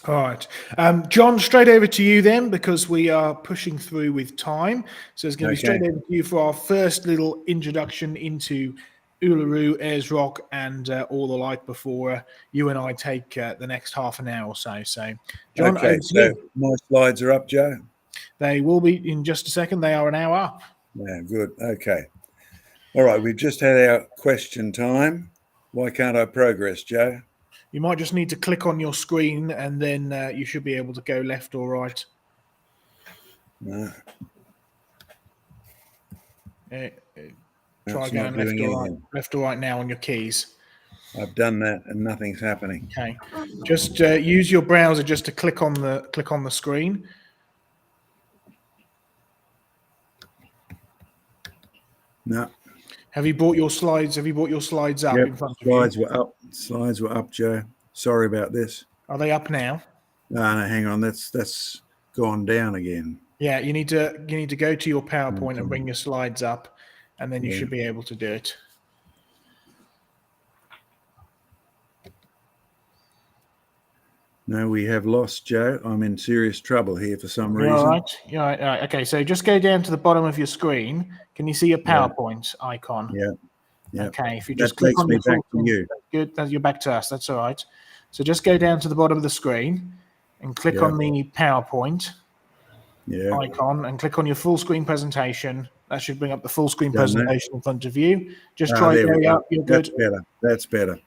All right. John, straight over to you then, because we are pushing through with time. So it's going to be straight over to you for our first little introduction into Uluru, Ayers Rock, and all the like before you and I take the next half an hour or so. So, John, okay, so my slides are up, Joe? They will be in just a second. They are now up. Yeah, good. Okay. All right, we've just had our question time. Why can't I progress, Joe? You might just need to click on your screen and then you should be able to go left or right. No. Try going left or right now on your keys. I've done that and nothing's happening. Okay. Just use your browser just to click on the screen. No. Have you brought your slides? Have you brought your slides up in front of you? Slides were up. Slides were up, Joe. Sorry about this. Are they up now? No, hang on. That's gone down again. Yeah, you need to go to your PowerPoint and bring your slides up, and then you should be able to do it. No, we have lost Joe. I'm in serious trouble here for some reason. All right. Yeah. All right. Okay. So just go down to the bottom of your screen. Can you see your PowerPoint icon? Yeah. Yeah. Okay. If you just click takes on me your back full to you. Good. You're back to us. That's all right. So just go down to the bottom of the screen and click on the PowerPoint icon and click on your full screen presentation. That should bring up the full screen presentation in front of you. Just try to go up. You're good. That's better. That's better.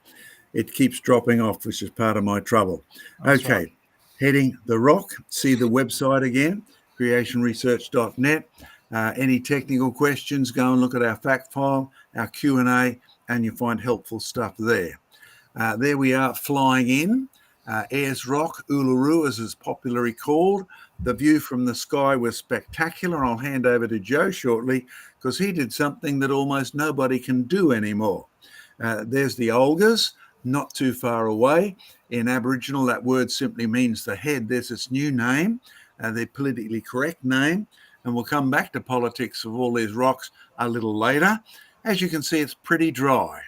It keeps dropping off, which is part of my trouble. That's okay. right. Heading the rock. See the website again, creationresearch.net. Any technical questions, go and look at our fact file, our Q&A, and you'll find helpful stuff there. There we are flying in. Ayers Rock, Uluru, as it's popularly called. The view from the sky was spectacular. I'll hand over to Joe shortly because he did something that almost nobody can do anymore. There's the Olgas, not too far away. In Aboriginal, that word simply means the head. There's its new name, their politically correct name. And we'll come back to politics of all these rocks a little later. As you can see, it's pretty dry,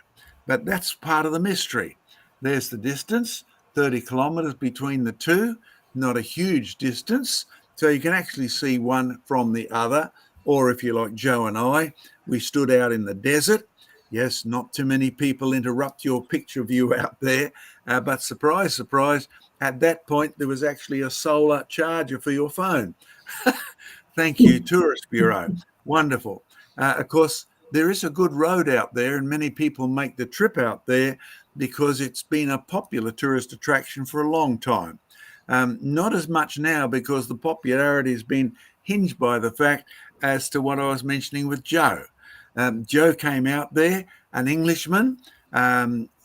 but that's part of the mystery. There's the distance, 30 kilometres between the two, not a huge distance. So you can actually see one from the other. Or if you're like Joe and I, we stood out in the desert. Yes, not too many people interrupt your picture view out there. But surprise, surprise, at that point, there was actually a solar charger for your phone. Thank you, Tourist Bureau. Wonderful. Of course, there is a good road out there, and many people make the trip out there because it's been a popular tourist attraction for a long time. Not as much now because the popularity has been hinged by the fact as to what I was mentioning with Joe. Joe came out there, an Englishman.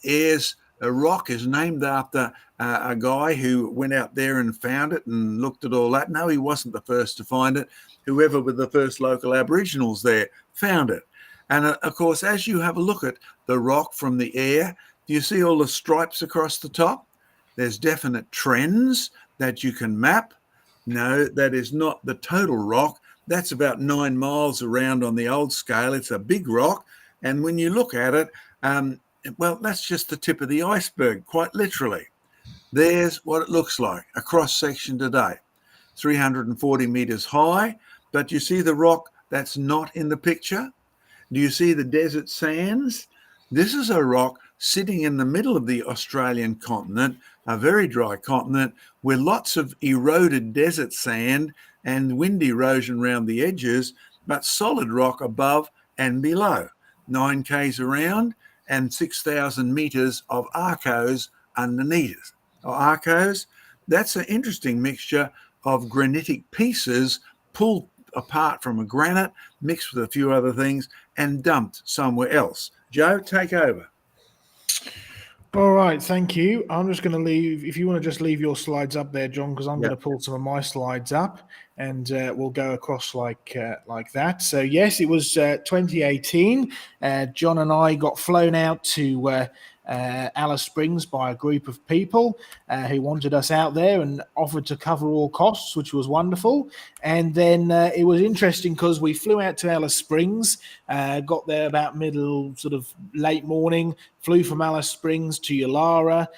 Ayers rock is named after a guy who went out there and found it and looked at all that. No, he wasn't the first to find it. Whoever were the first local Aboriginals there found it. And of course, as you have a look at the rock from the air, do you see all the stripes across the top? There's definite trends that you can map. No, that is not the total rock. That's about 9 miles around on the old scale. It's a big rock. And when you look at it, well, that's just the tip of the iceberg, quite literally. There's what it looks like, a cross section today, 340 meters high. But you see the rock that's not in the picture? Do you see the desert sands? This is a rock sitting in the middle of the Australian continent, a very dry continent with lots of eroded desert sand and wind erosion around the edges, but solid rock above and below, 9 k's around and 6,000 meters of arcos underneath. Arcos, that's an interesting mixture of granitic pieces pulled apart from a granite, mixed with a few other things, and dumped somewhere else. Joe, take over. All right, thank you. I'm just going to leave, if you want to just leave your slides up there, John, because I'm going to pull some of my slides up, and we'll go across like that. So yes, it was 2018. John and I got flown out to Alice Springs by a group of people who wanted us out there and offered to cover all costs, which was wonderful. And then it was interesting because we flew out to Alice Springs, got there about middle, sort of late morning, flew from Alice Springs to Yulara,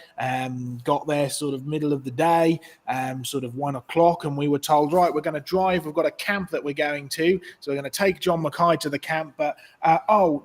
got there sort of middle of the day, sort of 1 o'clock, and we were told, right, we're going to drive. We've got a camp that we're going to, so we're going to take John Mackay to the camp, but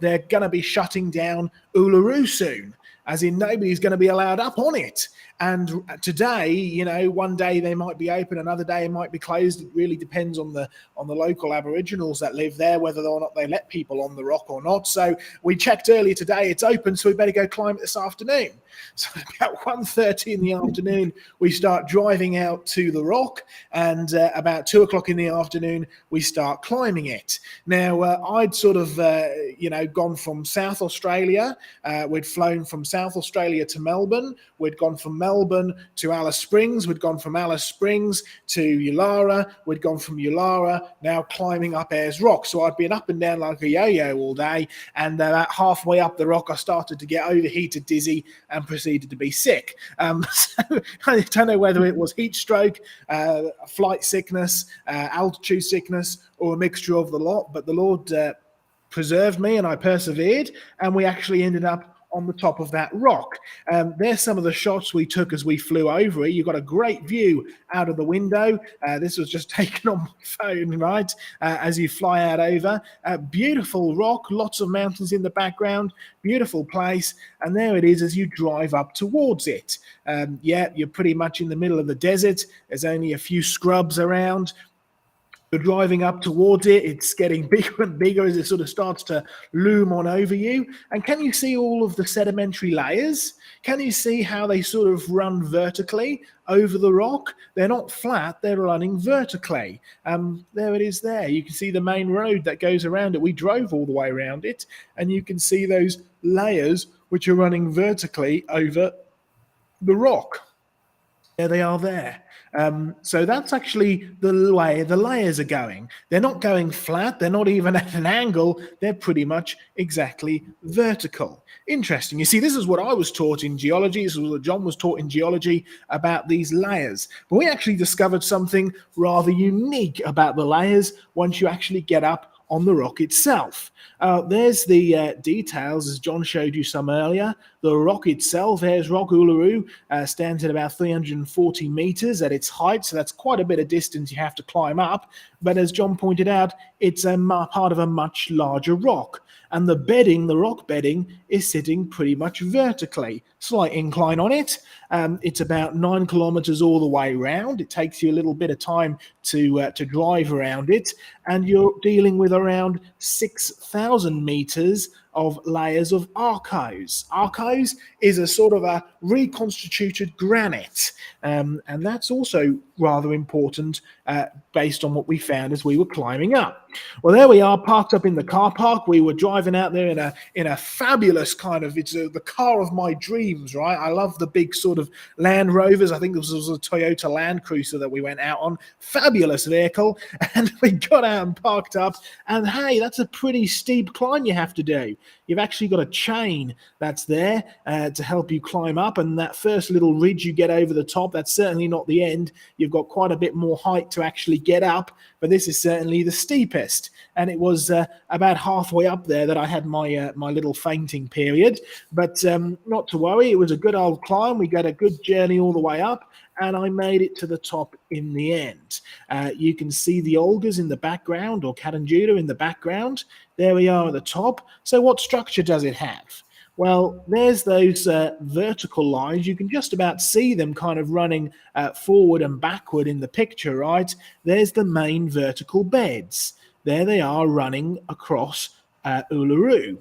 they're going to be shutting down Uluru soon, as in nobody's going to be allowed up on it. And today, you know, one day they might be open, another day it might be closed. It really depends on the local Aboriginals that live there, whether or not they let people on the rock or not. So we checked earlier today, it's open, so we better go climb it this afternoon. So about 1:30 in the afternoon, we start driving out to the rock, and about 2 o'clock in the afternoon, we start climbing it. Now, I'd sort of, gone from South Australia. We'd flown from South Australia to Melbourne. We'd gone from Melbourne to Alice Springs. We'd gone from Alice Springs to Yulara. We'd gone from Yulara, now climbing up Ayers Rock. So I'd been up and down like a yo-yo all day, and about halfway up the rock, I started to get overheated, dizzy, and proceeded to be sick. So I don't know whether it was heat stroke, flight sickness, altitude sickness, or a mixture of the lot, but the Lord preserved me and I persevered, and we actually ended up on the top of that rock. There's some of the shots we took as we flew over it. You've got a great view out of the window. This was just taken on my phone, right? As you fly out over. Beautiful rock, lots of mountains in the background, beautiful place. And there it is as you drive up towards it. You're pretty much in the middle of the desert. There's only a few scrubs around. You're driving up towards it. It's getting bigger and bigger as it sort of starts to loom on over you. And can you see all of the sedimentary layers? Can you see how they sort of run vertically over the rock? They're not flat, they're running vertically. There it is there. You can see the main road that goes around it. We drove all the way around it, and you can see those layers which are running vertically over the rock. There they are there. So that's actually the way the layers are going. They're not going flat. They're not even at an angle. They're pretty much exactly vertical. Interesting. You see, this is what I was taught in geology. This is what John was taught in geology about these layers. But we actually discovered something rather unique about the layers once you actually get up on the rock itself. There's the details, as John showed you some earlier. The rock itself, Ayers Rock Uluru, stands at about 340 meters at its height, so that's quite a bit of distance you have to climb up. But as John pointed out, it's a part of a much larger rock. And the bedding, the rock bedding, is sitting pretty much vertically. Slight incline on it. It's about 9 kilometers all the way around. It takes you a little bit of time to drive around it, and you're dealing with around 6,000 meters of layers of arkose. Arkose is a sort of a reconstituted granite, and that's also rather important based on what we found as we were climbing up. Well, there we are, parked up in the car park. We were driving out there in a fabulous kind of, it's the car of my dreams, right? I love the big sort of Land Rovers. I think this was a Toyota Land Cruiser that we went out on. Fabulous vehicle. And we got out and parked up. And hey, that's a pretty steep climb you have to do. You've actually got a chain that's there to help you climb up. And that first little ridge you get over the top, that's certainly not the end. You've got quite a bit more height to actually get up. But this is certainly the steepest. And it was about halfway up there that I had my my little fainting period. But not to worry, it was a good old climb. We got a good journey all the way up, and I made it to the top in the end. You can see the Olgas in the background, or Katanjuda in the background. There we are at the top. So what structure does it have? Well, there's those vertical lines. You can just about see them kind of running forward and backward in the picture, right? There's the main vertical beds. There they are running across Uluru.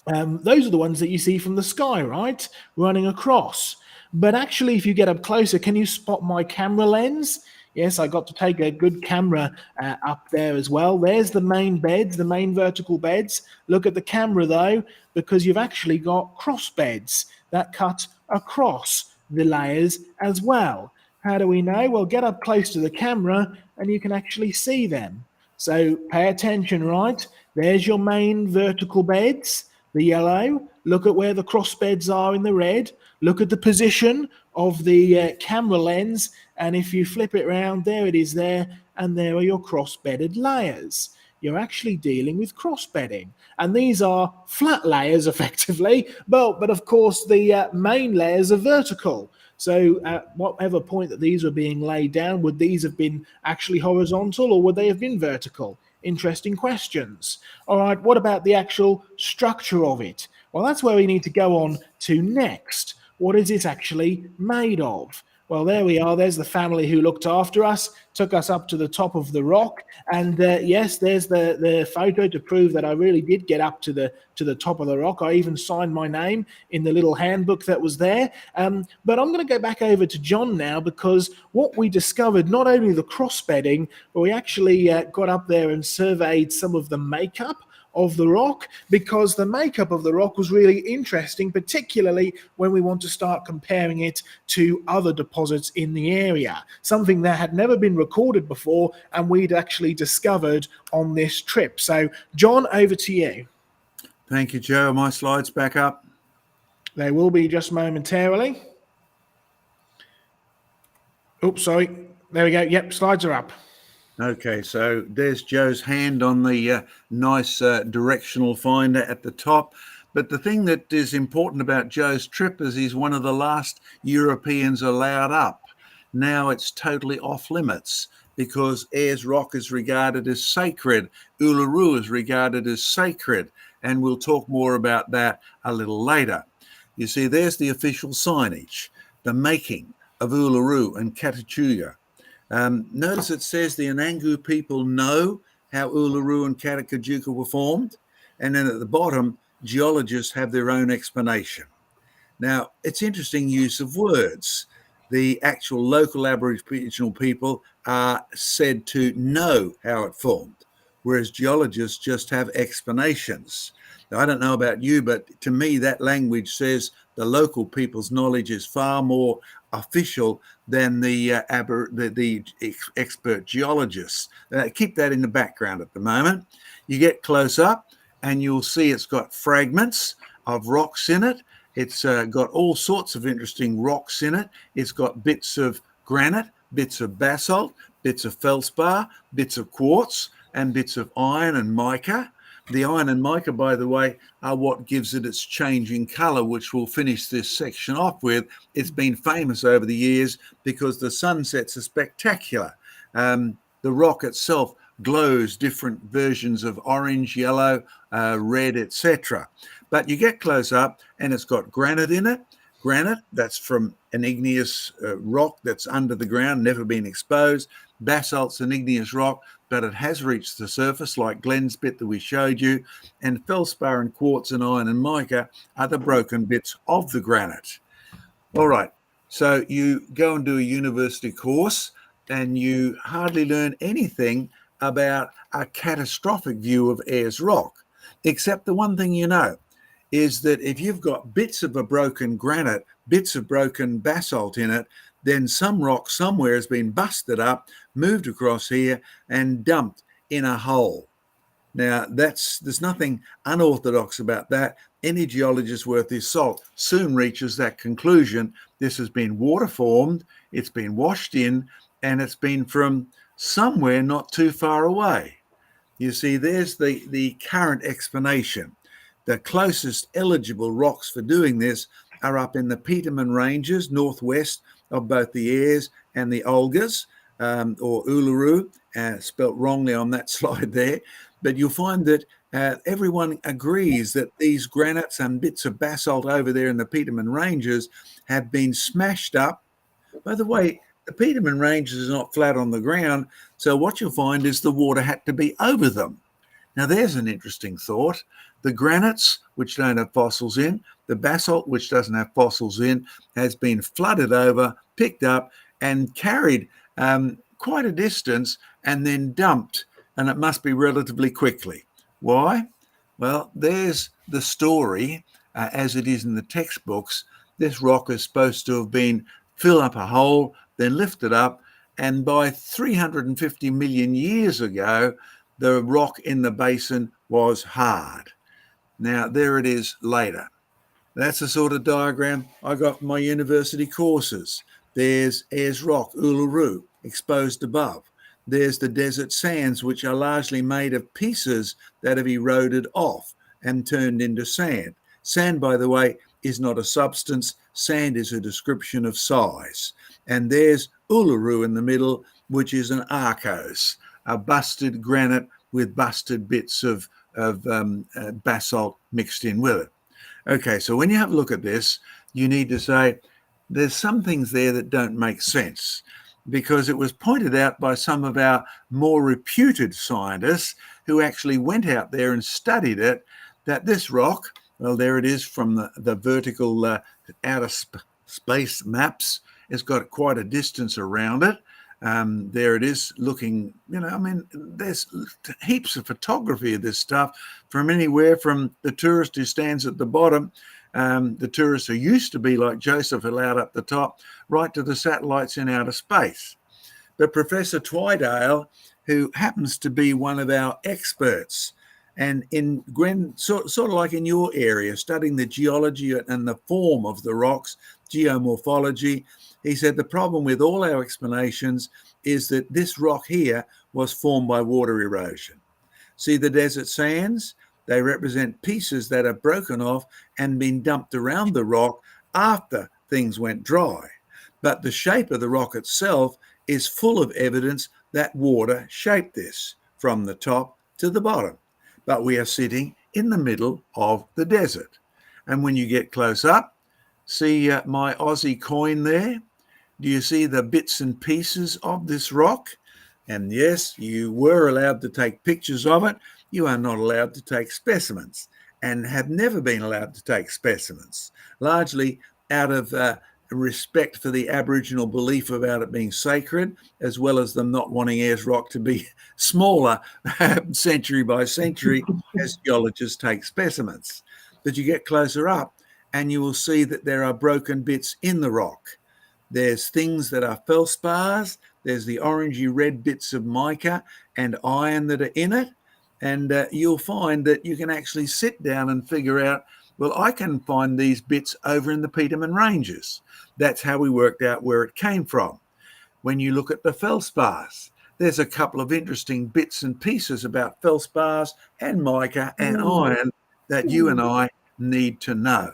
Those are the ones that you see from the sky, right? Running across. But actually, if you get up closer, can you spot my camera lens? Yes, I got to take a good camera up there as well. There's the main beds, the main vertical beds. Look at the camera though, because you've actually got cross beds that cut across the layers as well. How do we know? Well, get up close to the camera and you can actually see them. So pay attention, right? There's your main vertical beds, the yellow. Look at where the cross beds are in the red. Look at the position of the camera lens. And if you flip it around, there it is there. And there are your cross-bedded layers. You're actually dealing with cross-bedding. And these are flat layers, effectively. But of course, the main layers are vertical. So at whatever point that these were being laid down, would these have been actually horizontal or would they have been vertical? Interesting questions. All right, what about the actual structure of it? Well, that's where we need to go on to next. What is it actually made of? Well, there we are. There's the family who looked after us, took us up to the top of the rock. And yes, there's the photo to prove that I really did get up to the top of the rock. I even signed my name in the little handbook that was there. But I'm going to go back over to John now, because what we discovered, not only the cross-bedding, but we actually got up there and surveyed some of the makeup of the rock, because the makeup of the rock was really interesting, particularly when we want to start comparing it to other deposits in the area, something that had never been recorded before and we'd actually discovered on this trip. So John, over to you. Thank you, Joe. Are my slides back up? They will be just momentarily. Oops, sorry. There we go. Yep, slides are up. Okay, so there's Joe's hand on the nice directional finder at the top. But the thing that is important about Joe's trip is he's one of the last Europeans allowed up. Now it's totally off limits because Ayers Rock is regarded as sacred. Uluru is regarded as sacred. And we'll talk more about that a little later. You see, there's the official signage, the making of Uluru and Katanjuda. Notice it says the Anangu people know how Uluru and Katanjuda were formed. And then at the bottom, geologists have their own explanation. Now, it's interesting use of words. The actual local Aboriginal people are said to know how it formed, whereas geologists just have explanations. Now, I don't know about you, but to me, that language says the local people's knowledge is far more official than the expert geologists. Keep that in the background at the moment. You get close up and you'll see it's got fragments of rocks in it. It's got all sorts of interesting rocks in it. It's got bits of granite, bits of basalt, bits of feldspar, bits of quartz, and bits of iron and mica. The iron and mica, by the way, are what gives it its changing color, which we'll finish this section off with. It's been famous over the years because the sunsets are spectacular. The rock itself glows different versions of orange, yellow, red, etc. But you get close up and it's got granite in it. granite, that's from an igneous rock that's under the ground, never been exposed. Basalt's an igneous rock, but it has reached the surface, like Glenn's bit that we showed you. And feldspar and quartz and iron and mica are the broken bits of the granite. All right, so you go and do a university course and you hardly learn anything about a catastrophic view of Ayers Rock, except the one thing you know is that if you've got bits of a broken granite, bits of broken basalt in it, then some rock somewhere has been busted up, moved across here and dumped in a hole. Now, there's nothing unorthodox about that. Any geologist worth his salt soon reaches that conclusion. This has been water formed, it's been washed in, and it's been from somewhere not too far away. You see, there's the current explanation. The closest eligible rocks for doing this are up in the Petermann Ranges, northwest of both the Ayers and the Olgas, or Uluru, spelt wrongly on that slide there. But you'll find that everyone agrees that these granites and bits of basalt over there in the Petermann Ranges have been smashed up. By the way, the Petermann Ranges is not flat on the ground, so what you'll find is the water had to be over them. Now, there's an interesting thought. The granites, which don't have fossils in, the basalt, which doesn't have fossils in, has been flooded over, picked up, and carried quite a distance and then dumped, and it must be relatively quickly. Why? Well, there's the story as it is in the textbooks. This rock is supposed to have been filled up a hole, then lifted up, and by 350 million years ago, the rock in the basin was hard. Now, there it is later. That's the sort of diagram I got from my university courses. There's Ayers Rock, Uluru, exposed above. There's the desert sands, which are largely made of pieces that have eroded off and turned into sand. Sand, by the way, is not a substance. Sand is a description of size. And there's Uluru in the middle, which is an arkose, a busted granite with busted bits of basalt mixed in with it. Okay, so when you have a look at this, you need to say, there's some things there that don't make sense, because it was pointed out by some of our more reputed scientists who actually went out there and studied it, that this rock, well, there it is from the vertical outer space maps. It's got quite a distance around it. There it is looking, there's heaps of photography of this stuff from anywhere from the tourist who stands at the bottom, the tourists who used to be like Joseph allowed up the top, right to the satellites in outer space. But Professor Twydale, who happens to be one of our experts, and in Gwen, sort of like in your area, studying the geology and the form of the rocks, geomorphology, he said the problem with all our explanations is that this rock here was formed by water erosion. See the desert sands? They represent pieces that have broken off and been dumped around the rock after things went dry. But the shape of the rock itself is full of evidence that water shaped this from the top to the bottom. But we are sitting in the middle of the desert. And when you get close up, see my Aussie coin there? Do you see the bits and pieces of this rock? And yes, you were allowed to take pictures of it. You are not allowed to take specimens and have never been allowed to take specimens, largely out of respect for the Aboriginal belief about it being sacred, as well as them not wanting Ayers Rock to be smaller century by century as geologists take specimens. But you get closer up and you will see that there are broken bits in the rock. There's things that are feldspars, there's the orangey red bits of mica and iron that are in it, and you'll find that you can actually sit down and figure out, well, I can find these bits over in the Petermann Ranges. That's how we worked out where it came from. When you look at the feldspars, there's a couple of interesting bits and pieces about feldspars and mica and iron that you and I need to know.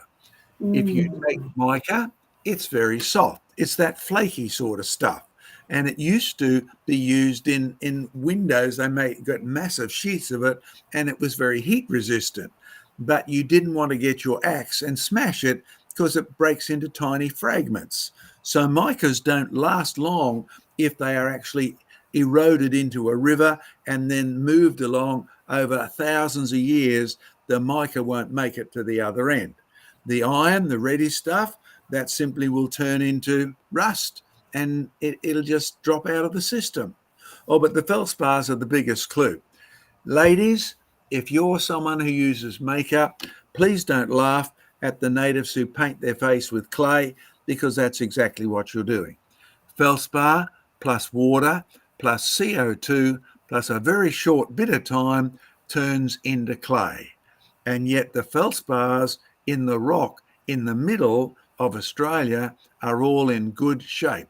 If you take mica, it's very soft. It's that flaky sort of stuff. And it used to be used in windows. They got massive sheets of it, and it was very heat resistant. But you didn't want to get your axe and smash it because it breaks into tiny fragments. So micas don't last long if they are actually eroded into a river and then moved along over thousands of years. The mica won't make it to the other end. The iron, the reddish stuff, that simply will turn into rust and it'll just drop out of the system. Oh, but the feldspars are the biggest clue. Ladies, if you're someone who uses makeup, please don't laugh at the natives who paint their face with clay, because that's exactly what you're doing. Feldspar plus water plus CO2 plus a very short bit of time turns into clay. And yet the feldspars in the rock in the middle of Australia are all in good shape.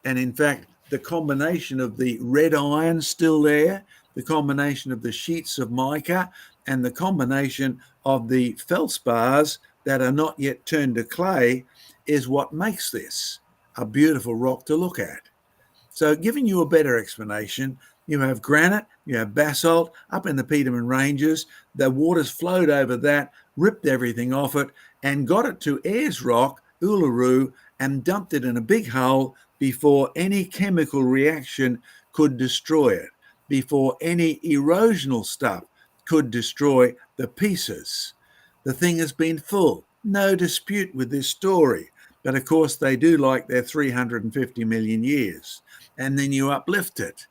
And in fact, the combination of the red iron still there, the combination of the sheets of mica, and the combination of the feldspars that are not yet turned to clay is what makes this a beautiful rock to look at. So, giving you a better explanation, you have granite, you have basalt up in the Peterman Ranges. The waters flowed over that, ripped everything off it, and got it to Ayers Rock, Uluru, and dumped it in a big hole before any chemical reaction could destroy it, before any erosional stuff could destroy the pieces. The thing has been full, no dispute with this story. But of course, they do like their 350 million years. And then you uplift it.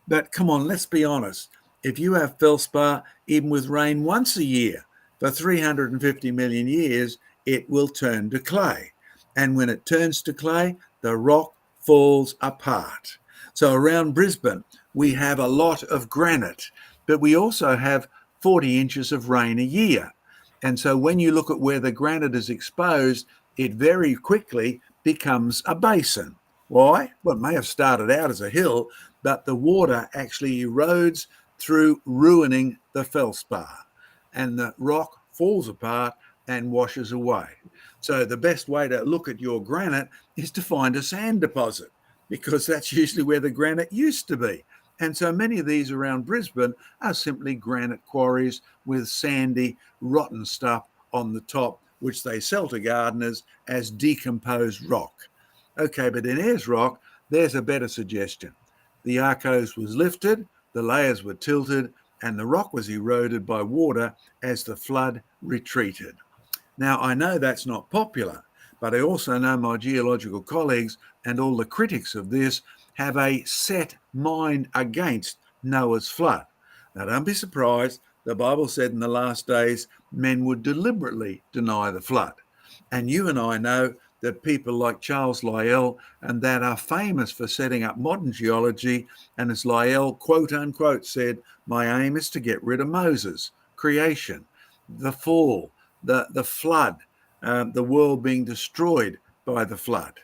But come on, let's be honest. If you have feldspar, even with rain once a year for 350 million years, it will turn to clay. And when it turns to clay, the rock falls apart. So around Brisbane, we have a lot of granite, but we also have 40 inches of rain a year. And so when you look at where the granite is exposed, it very quickly becomes a basin. Why? Well, it may have started out as a hill, but the water actually erodes through ruining the feldspar, and the rock falls apart and washes away. So the best way to look at your granite is to find a sand deposit, because that's usually where the granite used to be. And so many of these around Brisbane are simply granite quarries with sandy, rotten stuff on the top, which they sell to gardeners as decomposed rock. Okay, but in Ayers Rock, there's a better suggestion. The arkose was lifted, the layers were tilted, and the rock was eroded by water as the flood retreated. Now, I know that's not popular, but I also know my geological colleagues and all the critics of this have a set mind against Noah's flood. Now, don't be surprised. The Bible said in the last days, men would deliberately deny the flood. And you and I know that people like Charles Lyell and that are famous for setting up modern geology. And as Lyell, quote unquote, said, my aim is to get rid of Moses, creation, the fall, the flood, the world being destroyed by the flood.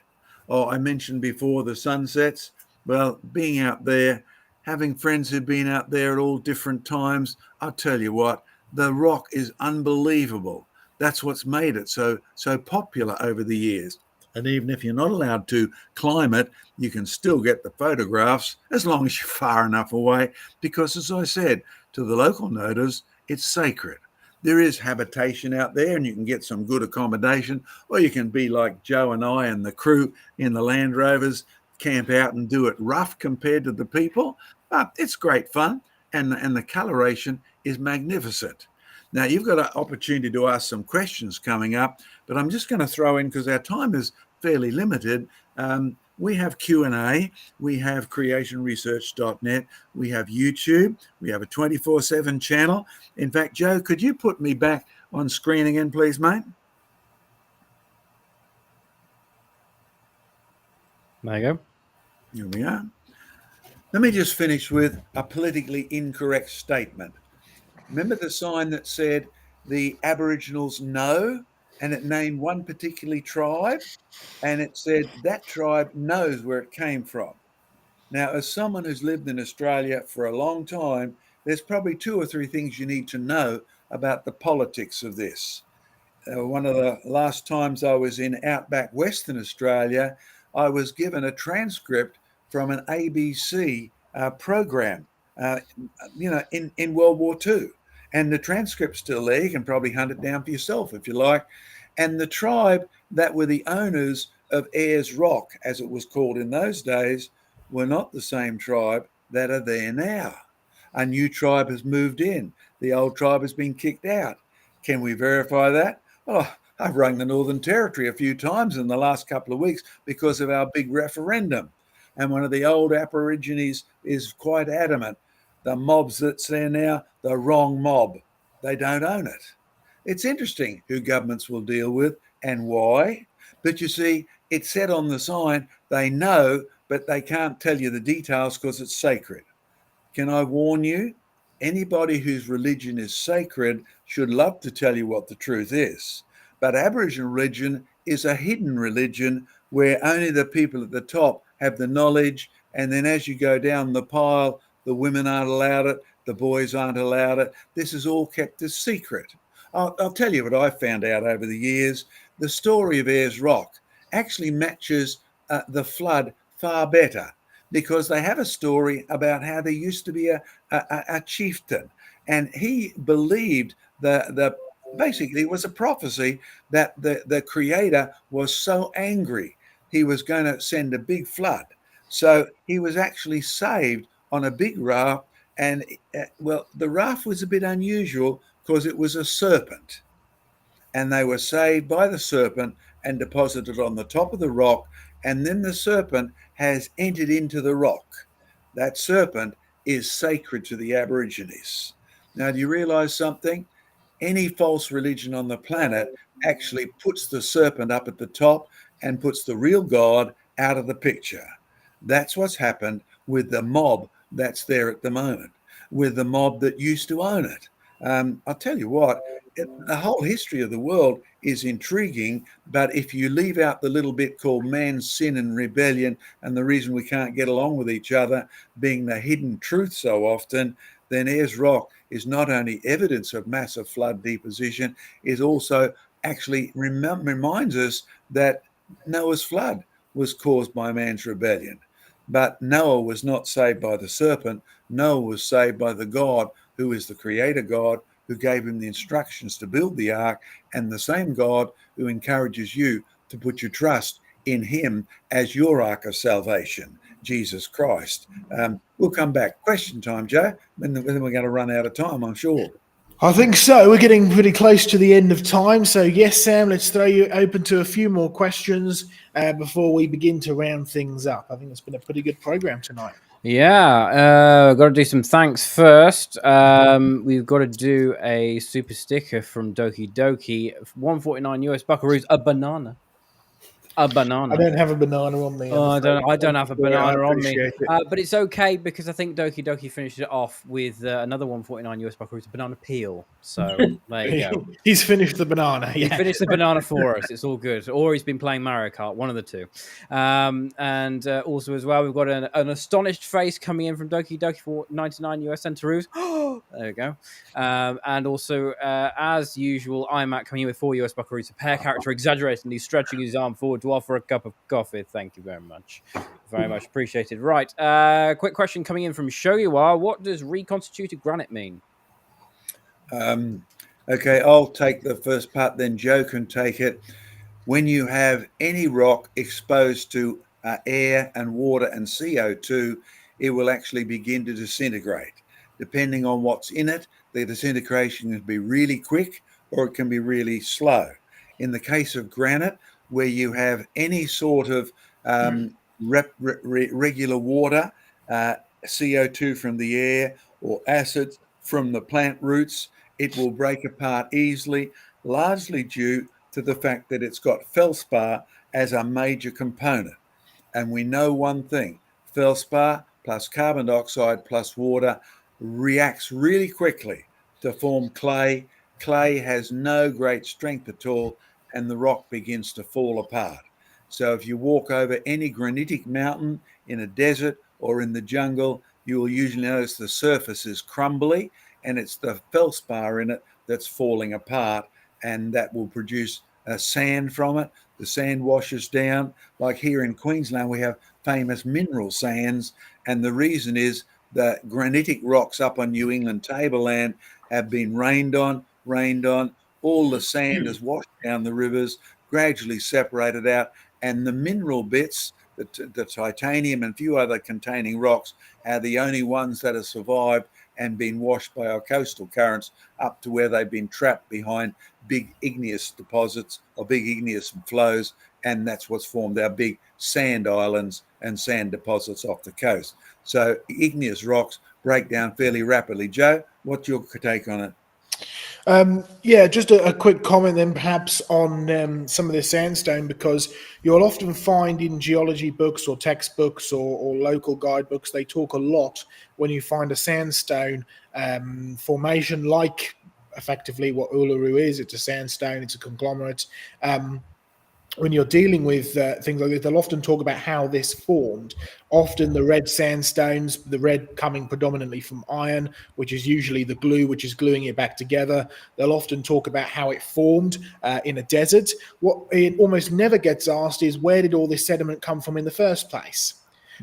Oh, I mentioned before the sunsets. Well, being out there, having friends who've been out there at all different times, I'll tell you what, the rock is unbelievable. That's what's made it so popular over the years. And even if you're not allowed to climb it, you can still get the photographs as long as you're far enough away, because as I said, to the local natives, it's sacred. There is habitation out there and you can get some good accommodation, or you can be like Joe and I and the crew in the Land Rovers, camp out and do it rough compared to the people. But it's great fun, and the coloration is magnificent. Now, you've got an opportunity to ask some questions coming up, but I'm just going to throw in, because our time is fairly limited, we have Q&A, we have creationresearch.net, we have YouTube, we have a 24/7 channel. In fact, Joe, could you put me back on screen again, please, mate? There you go. Here we are. Let me just finish with a politically incorrect statement. Remember the sign that said the Aboriginals know, and it named one particular tribe, and it said that tribe knows where it came from. Now, as someone who's lived in Australia for a long time, there's probably 2 or 3 things you need to know about the politics of this. One of the last times I was in outback Western Australia, I was given a transcript from an ABC program, in World War II. And the transcript's still there. You can probably hunt it down for yourself if you like. And the tribe that were the owners of Ayers Rock, as it was called in those days, were not the same tribe that are there now. A new tribe has moved in. The old tribe has been kicked out. Can we verify that? Oh, I've rung the Northern Territory a few times in the last couple of weeks because of our big referendum. And one of the old Aborigines is quite adamant. The mobs that's there now, the wrong mob. They don't own it. It's interesting who governments will deal with and why. But you see, it said on the sign, they know, but they can't tell you the details because it's sacred. Can I warn you? Anybody whose religion is sacred should love to tell you what the truth is. But Aboriginal religion is a hidden religion where only the people at the top have the knowledge. And then as you go down the pile, the women aren't allowed it, the boys aren't allowed it. This is all kept a secret. I'll tell you what I found out over the years. The story of Ayers Rock actually matches the flood far better, because they have a story about how there used to be a chieftain, and he believed basically it was a prophecy that the creator was so angry he was going to send a big flood. So he was actually saved on a big raft, and well, the raft was a bit unusual because it was a serpent, and they were saved by the serpent and deposited on the top of the rock, and then the serpent has entered into the rock. That serpent is sacred to the Aborigines. Now, do you realize something? Any false religion on the planet actually puts the serpent up at the top and puts the real God out of the picture. That's what's happened with the mob that's there at the moment, with the mob that used to own it. I'll tell you what, the whole history of the world is intriguing, but if you leave out the little bit called man's sin and rebellion and the reason we can't get along with each other being the hidden truth so often, then Ayers Rock is not only evidence of massive flood deposition, it also actually reminds us that Noah's flood was caused by man's rebellion. But Noah was not saved by the serpent. Noah was saved by the God who is the creator God, who gave him the instructions to build the ark, and the same God who encourages you to put your trust in him as your ark of salvation, Jesus Christ. We'll come back. Question time, Joe. Then we're going to run out of time, I'm sure. I think so. We're getting pretty close to the end of time. So, yes, Sam, let's throw you open to a few more questions before we begin to round things up. I think it's been a pretty good program tonight. Yeah, got to do some thanks first. We've got to do a super sticker from Doki Doki, 149 US Buckaroos, a banana. A banana. I don't have a banana on me. Oh, I don't have a banana on me, it. but it's okay because I think Doki Doki finished it off with another 149 US Buckaroos, a banana peel. So there you go. He's finished the banana. He finished the banana for us. It's all good. Or he's been playing Mario Kart, one of the two. And also as well, we've got an astonished face coming in from Doki Doki for 99 US Centaroos. There we go. And also, as usual, IMAC coming in with 4 US Buckaroos, a pair character exaggeratingly stretching his arm forward to offer a cup of coffee. Thank you very much. Very much appreciated. Right. Quick question coming in from Shogiwa. What does reconstituted granite mean? Okay, I'll take the first part, then Joe can take it. When you have any rock exposed to air and water and CO2, it will actually begin to disintegrate. Depending on what's in it, the disintegration can be really quick or it can be really slow. In the case of granite, where you have any sort of regular water, CO2 from the air or acid from the plant roots, it will break apart easily, largely due to the fact that it's got feldspar as a major component. And we know one thing, feldspar plus carbon dioxide plus water reacts really quickly to form clay. Clay has no great strength at all, and the rock begins to fall apart. So if you walk over any granitic mountain in a desert or in the jungle, you will usually notice the surface is crumbly, and it's the feldspar in it that's falling apart, and that will produce sand from it. The sand washes down. Like here in Queensland, we have famous mineral sands, and the reason is the granitic rocks up on New England tableland have been rained on all the sand is washed down the rivers, gradually separated out, and the mineral bits, the titanium and a few other containing rocks, are the only ones that have survived and been washed by our coastal currents up to where they've been trapped behind big igneous deposits or big igneous flows, and that's what's formed our big sand islands and sand deposits off the coast. So igneous rocks break down fairly rapidly. Joe, what's your take on it? Yeah, just a quick comment then perhaps on some of the sandstone, because you'll often find in geology books or textbooks or local guidebooks, they talk a lot when you find a sandstone formation, like effectively what Uluru is. It's a sandstone, it's a conglomerate. When you're dealing with things like this, they'll often talk about how this formed. Often the red sandstones, the red coming predominantly from iron, which is usually the glue which is gluing it back together. They'll often talk about how it formed in a desert. What it almost never gets asked is, where did all this sediment come from in the first place?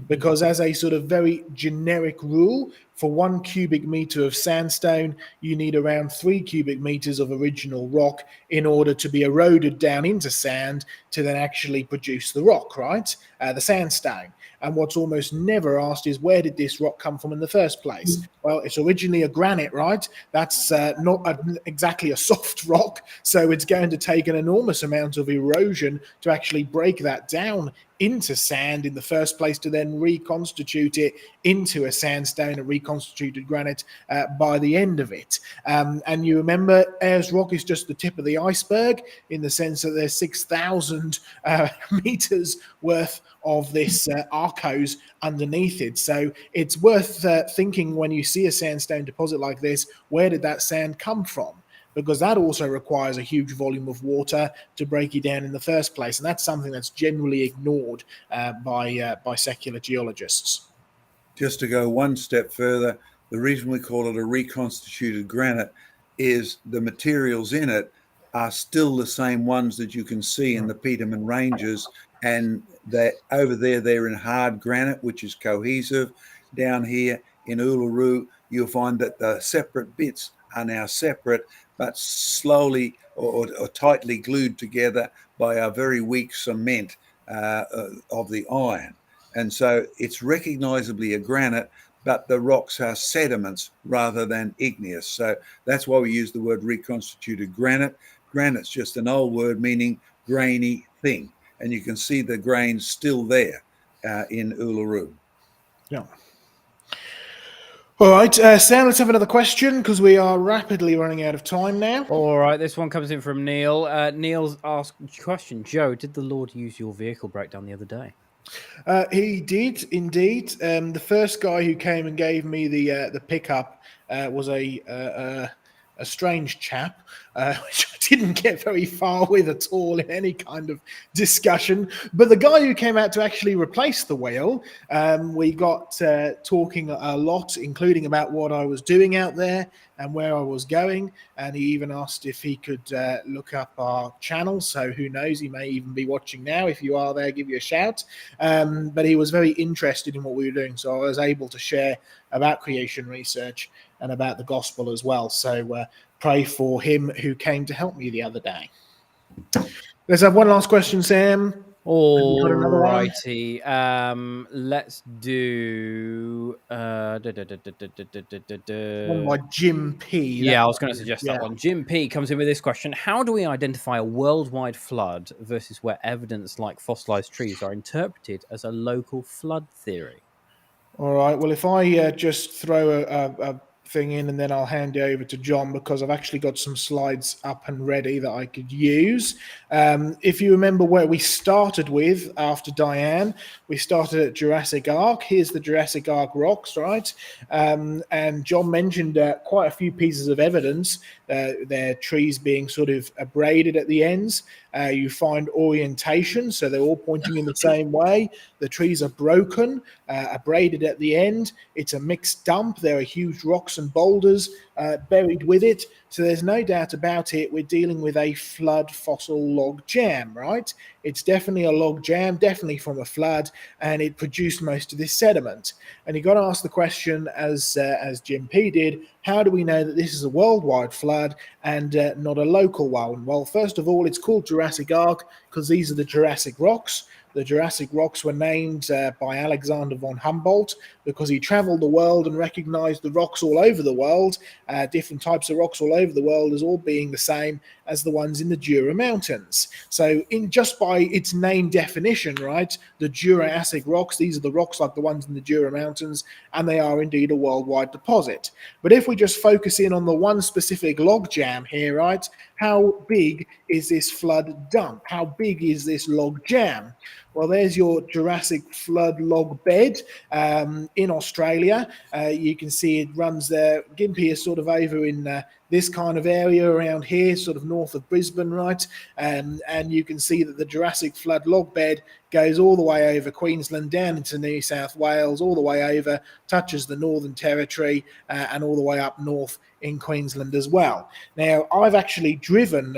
Because as a sort of very generic rule, for 1 cubic meter of sandstone, you need around 3 cubic meters of original rock in order to be eroded down into sand to then actually produce the rock, right? The sandstone. And what's almost never asked is, where did this rock come from in the first place? Well, it's originally a granite, right? That's not exactly a soft rock, so it's going to take an enormous amount of erosion to actually break that down into sand in the first place, to then reconstitute it into a sandstone, a reconstituted granite by the end of it. And you remember, Ayers Rock is just the tip of the iceberg, in the sense that there's 6,000 meters worth of this arkose underneath it. So it's worth thinking, when you see a sandstone deposit like this, where did that sand come from? Because that also requires a huge volume of water to break it down in the first place. And that's something that's generally ignored by secular geologists. Just to go one step further, the reason we call it a reconstituted granite is the materials in it are still the same ones that you can see in the Peterman Ranges, and that over there they're in hard granite, which is cohesive. Down here in Uluru, you'll find that the separate bits are now separate, but slowly or tightly glued together by a very weak cement of the iron. And so it's recognizably a granite, but the rocks are sediments rather than igneous. So that's why we use the word reconstituted granite. Granite's just an old word meaning grainy thing. And you can see the grains still there in Uluru. Yeah. All right, Sam, let's have another question, because we are rapidly running out of time now. All right, this one comes in from Neil. Neil's asked question: Joe, did the Lord use your vehicle breakdown the other day? He did indeed. The first guy who came and gave me the pickup was a strange chap, which I didn't get very far with at all in any kind of discussion. But the guy who came out to actually replace the wheel, we got talking a lot, including about what I was doing out there and where I was going. And he even asked if he could look up our channel. So who knows, he may even be watching now. If you are there, give you a shout. But he was very interested in what we were doing. So I was able to share about creation research and about the gospel as well. So pray for him who came to help me the other day. Let's have one last question, Sam. All righty. Let's do One by Jim P. Yeah, I was going to suggest that one. Jim P comes in with this question: how do we identify a worldwide flood versus where evidence like fossilized trees are interpreted as a local flood theory? All right. Well, if I just throw a thing in, and then I'll hand it over to John, because I've actually got some slides up and ready that I could use. If you remember where we started with after Diane, we started at Jurassic Ark. Here's the Jurassic Ark rocks, right? And John mentioned quite a few pieces of evidence, their trees being sort of abraded at the ends. You find orientation, so they're all pointing in the same way. The trees are broken, abraded at the end. It's a mixed dump. There are huge rocks and boulders buried with it. So there's no doubt about it. We're dealing with a flood fossil log jam, right? It's definitely a log jam, definitely from a flood, and it produced most of this sediment. And you got to ask the question, as Jim P did, how do we know that this is a worldwide flood and not a local one? Well, first of all, it's called Jurassic Arc because these are the Jurassic rocks. The Jurassic rocks were named by Alexander von Humboldt because he traveled the world and recognized the rocks all over the world, different types of rocks all over the world, as all being the same as the ones in the Jura Mountains. So just by its name definition, right, the Jurassic rocks, these are the rocks like the ones in the Jura Mountains, and they are indeed a worldwide deposit. But if we just focus in on the one specific log jam here, right, how big is this flood dump? How big is this log jam? Well, there's your Jurassic flood log bed in Australia. You can see it runs there. Gympie is sort of over in this kind of area around here, sort of north of Brisbane, right? And you can see that the Jurassic flood log bed goes all the way over Queensland, down into New South Wales, all the way over, touches the Northern Territory, and all the way up north in Queensland as well. Now, I've actually driven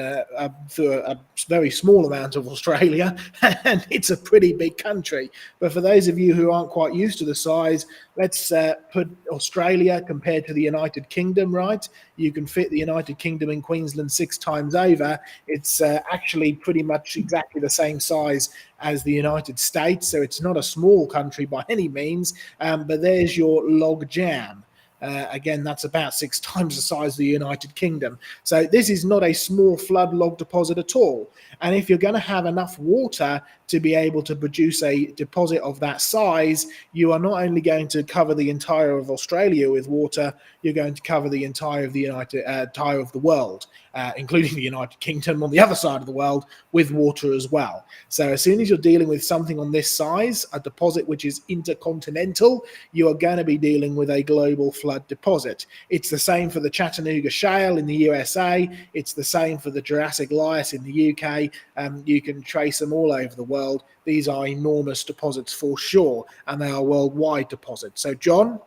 through a very small amount of Australia, and it's a pretty big country. But for those of you who aren't quite used to the size, let's put Australia compared to the United Kingdom, right? You can fit the United Kingdom in Queensland 6 times over. It's actually pretty much exactly the same size as the United States, so it's not a small country by any means, but there's your log jam. Again, that's about 6 times the size of the United Kingdom. So this is not a small flood log deposit at all. And if you're going to have enough water to be able to produce a deposit of that size, you are not only going to cover the entire of Australia with water, you're going to cover the entire of the entire of the world, including the United Kingdom on the other side of the world, with water as well. So as soon as you're dealing with something on this size, a deposit which is intercontinental, you are going to be dealing with a global flood deposit. It's the same for the Chattanooga Shale in the USA. It's the same for the Jurassic Lias in the UK. You can trace them all over the world. These are enormous deposits for sure, and they are worldwide deposits. So, John?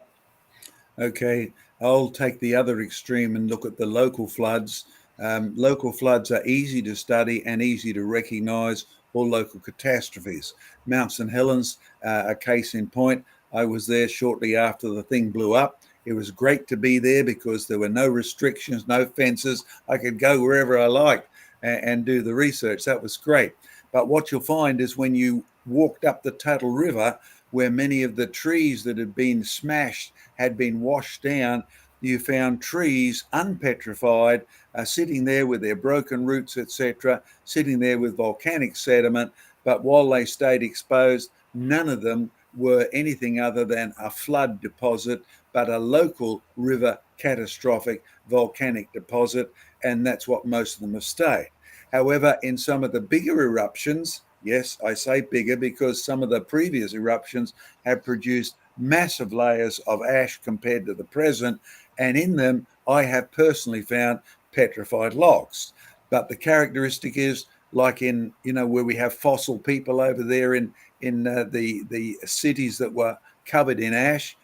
Okay, I'll take the other extreme and look at the local floods. Local floods are easy to study and easy to recognise, or local catastrophes. Mount St Helens, a case in point. I was there shortly after the thing blew up. It was great to be there because there were no restrictions, no fences. I could go wherever I liked and do the research. That was great. But what you'll find is when you walked up the Tuttle River, where many of the trees that had been smashed had been washed down, you found trees unpetrified, sitting there with their broken roots, etc., sitting there with volcanic sediment. But while they stayed exposed, none of them were anything other than a flood deposit, but a local river catastrophic volcanic deposit. And that's what most of them have stayed. However, in some of the bigger eruptions, yes, I say bigger because some of the previous eruptions have produced massive layers of ash compared to the present. And in them, I have personally found petrified logs. But the characteristic is like in, where we have fossil people over there in the cities that were covered in ash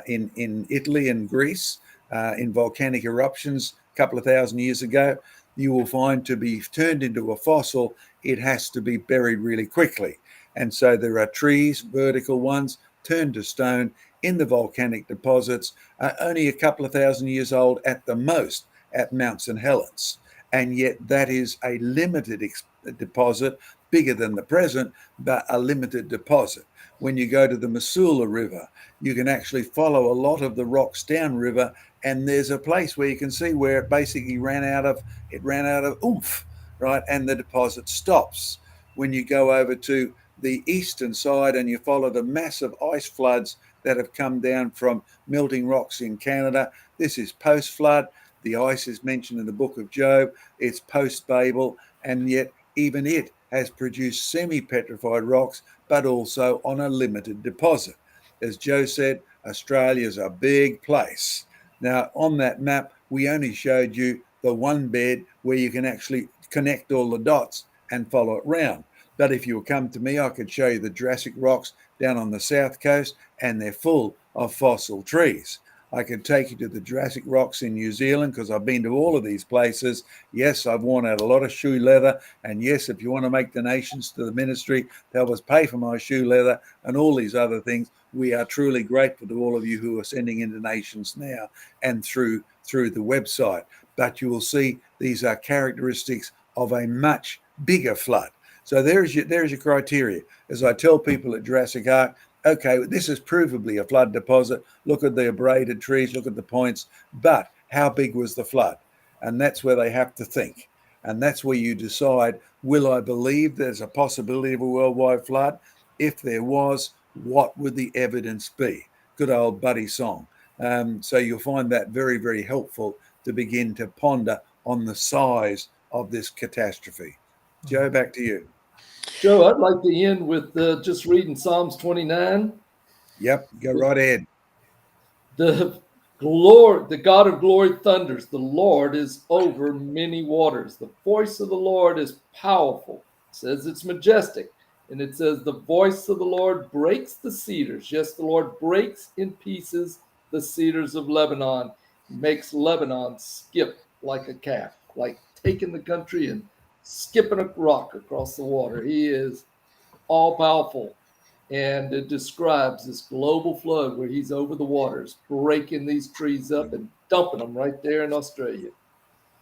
in Italy and Greece in volcanic eruptions a couple of thousand years ago, you will find to be turned into a fossil, it has to be buried really quickly. And so there are trees, vertical ones, turned to stone in the volcanic deposits, only a couple of thousand years old at the most at Mount St Helens. And yet that is a limited deposit, bigger than the present, but a limited deposit. When you go to the Missoula River, you can actually follow a lot of the rocks downriver, and there's a place where you can see where it basically ran out of oomph, right? And the deposit stops. When you go over to the eastern side and you follow the massive ice floods that have come down from melting rocks in Canada, this is post-flood. The ice is mentioned in the book of Job. It's post-Babel, and yet even it has produced semi-petrified rocks, but also on a limited deposit. As Joe said, Australia's a big place. Now, on that map, we only showed you the one bed where you can actually connect all the dots and follow it round. But if you will come to me, I could show you the Jurassic rocks down on the south coast, and they're full of fossil trees. I could take you to the Jurassic Rocks in New Zealand because I've been to all of these places. Yes, I've worn out a lot of shoe leather. And yes, if you want to make donations to the ministry to help us pay for my shoe leather and all these other things, we are truly grateful to all of you who are sending in donations now and through the website. But you will see these are characteristics of a much bigger flood. So there's your criteria. As I tell people at Jurassic Ark, okay, this is provably a flood deposit. Look at the abraded trees, look at the points, but how big was the flood? And that's where they have to think. And that's where you decide, will I believe there's a possibility of a worldwide flood? If there was, what would the evidence be? Good old Buddy song. So you'll find that very, very helpful to begin to ponder on the size of this catastrophe. Joe, back to you. Joe, I'd like to end with just reading Psalms 29. Yep, go right ahead. The God of glory thunders. The Lord is over many waters. The voice of the Lord is powerful. It says it's majestic. And it says the voice of the Lord breaks the cedars. Yes, the Lord breaks in pieces the cedars of Lebanon. He makes Lebanon skip like a calf, like taking the country and skipping a rock across the water. He is all powerful. And it describes this global flood where he's over the waters, breaking these trees up and dumping them right there in Australia.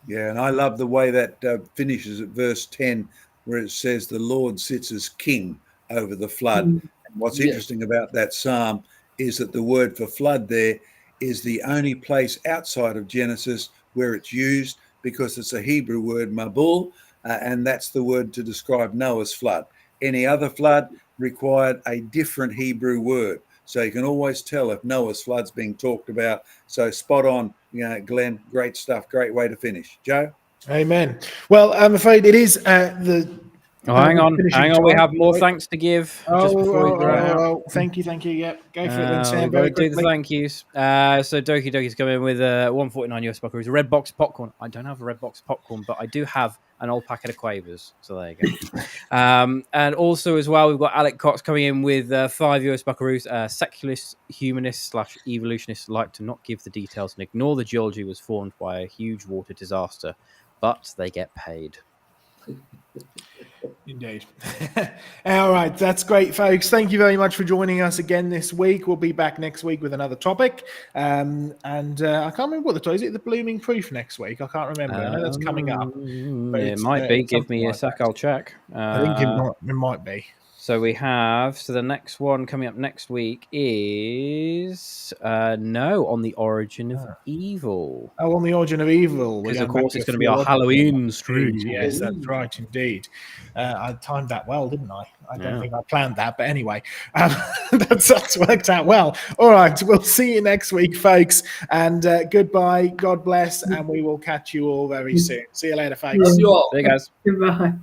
Yeah, and I love the way that finishes at verse 10, where it says the Lord sits as king over the flood. And what's interesting about that psalm is that the word for flood there is the only place outside of Genesis where it's used, because it's a Hebrew word, mabul, and that's the word to describe Noah's flood. Any other flood required a different Hebrew word. So you can always tell if Noah's flood's being talked about. So spot on, Glenn, great stuff, great way to finish. Joe? Amen. Well, I'm afraid it is hang on. We have more Wait. thanks to give just before we go out. Thank you. Yep, go for it then, Sam. We've got Very to do the quickly. thank yous. So Doki Doki's come in with 149 US buckaroos, a red box popcorn. I don't have a red box popcorn, but I do have an old packet of Quavers. So there you go. And also as well, we've got Alec Cox coming in with 5 US buckaroos. Secularists, humanists / evolutionists like to not give the details and ignore the geology was formed by a huge water disaster, but they get paid. Indeed. All right, that's great, folks. Thank you very much for joining us again this week. We'll be back next week with another topic. And I can't remember what the topic is. It the blooming proof next week? I can't remember. I know that's coming up. It might be. Give me a sec. I'll check. I think it might be. So we have. So the next one coming up next week is on the origin of evil. Oh, on the origin of evil. Because of course it's going to be our Halloween stream. Yes, that's right, indeed. I timed that well, didn't I? I don't think I planned that, but anyway, that's worked out well. All right, we'll see you next week, folks, and goodbye. God bless, and we will catch you all very soon. See you later, folks. See you all. See you guys. Goodbye.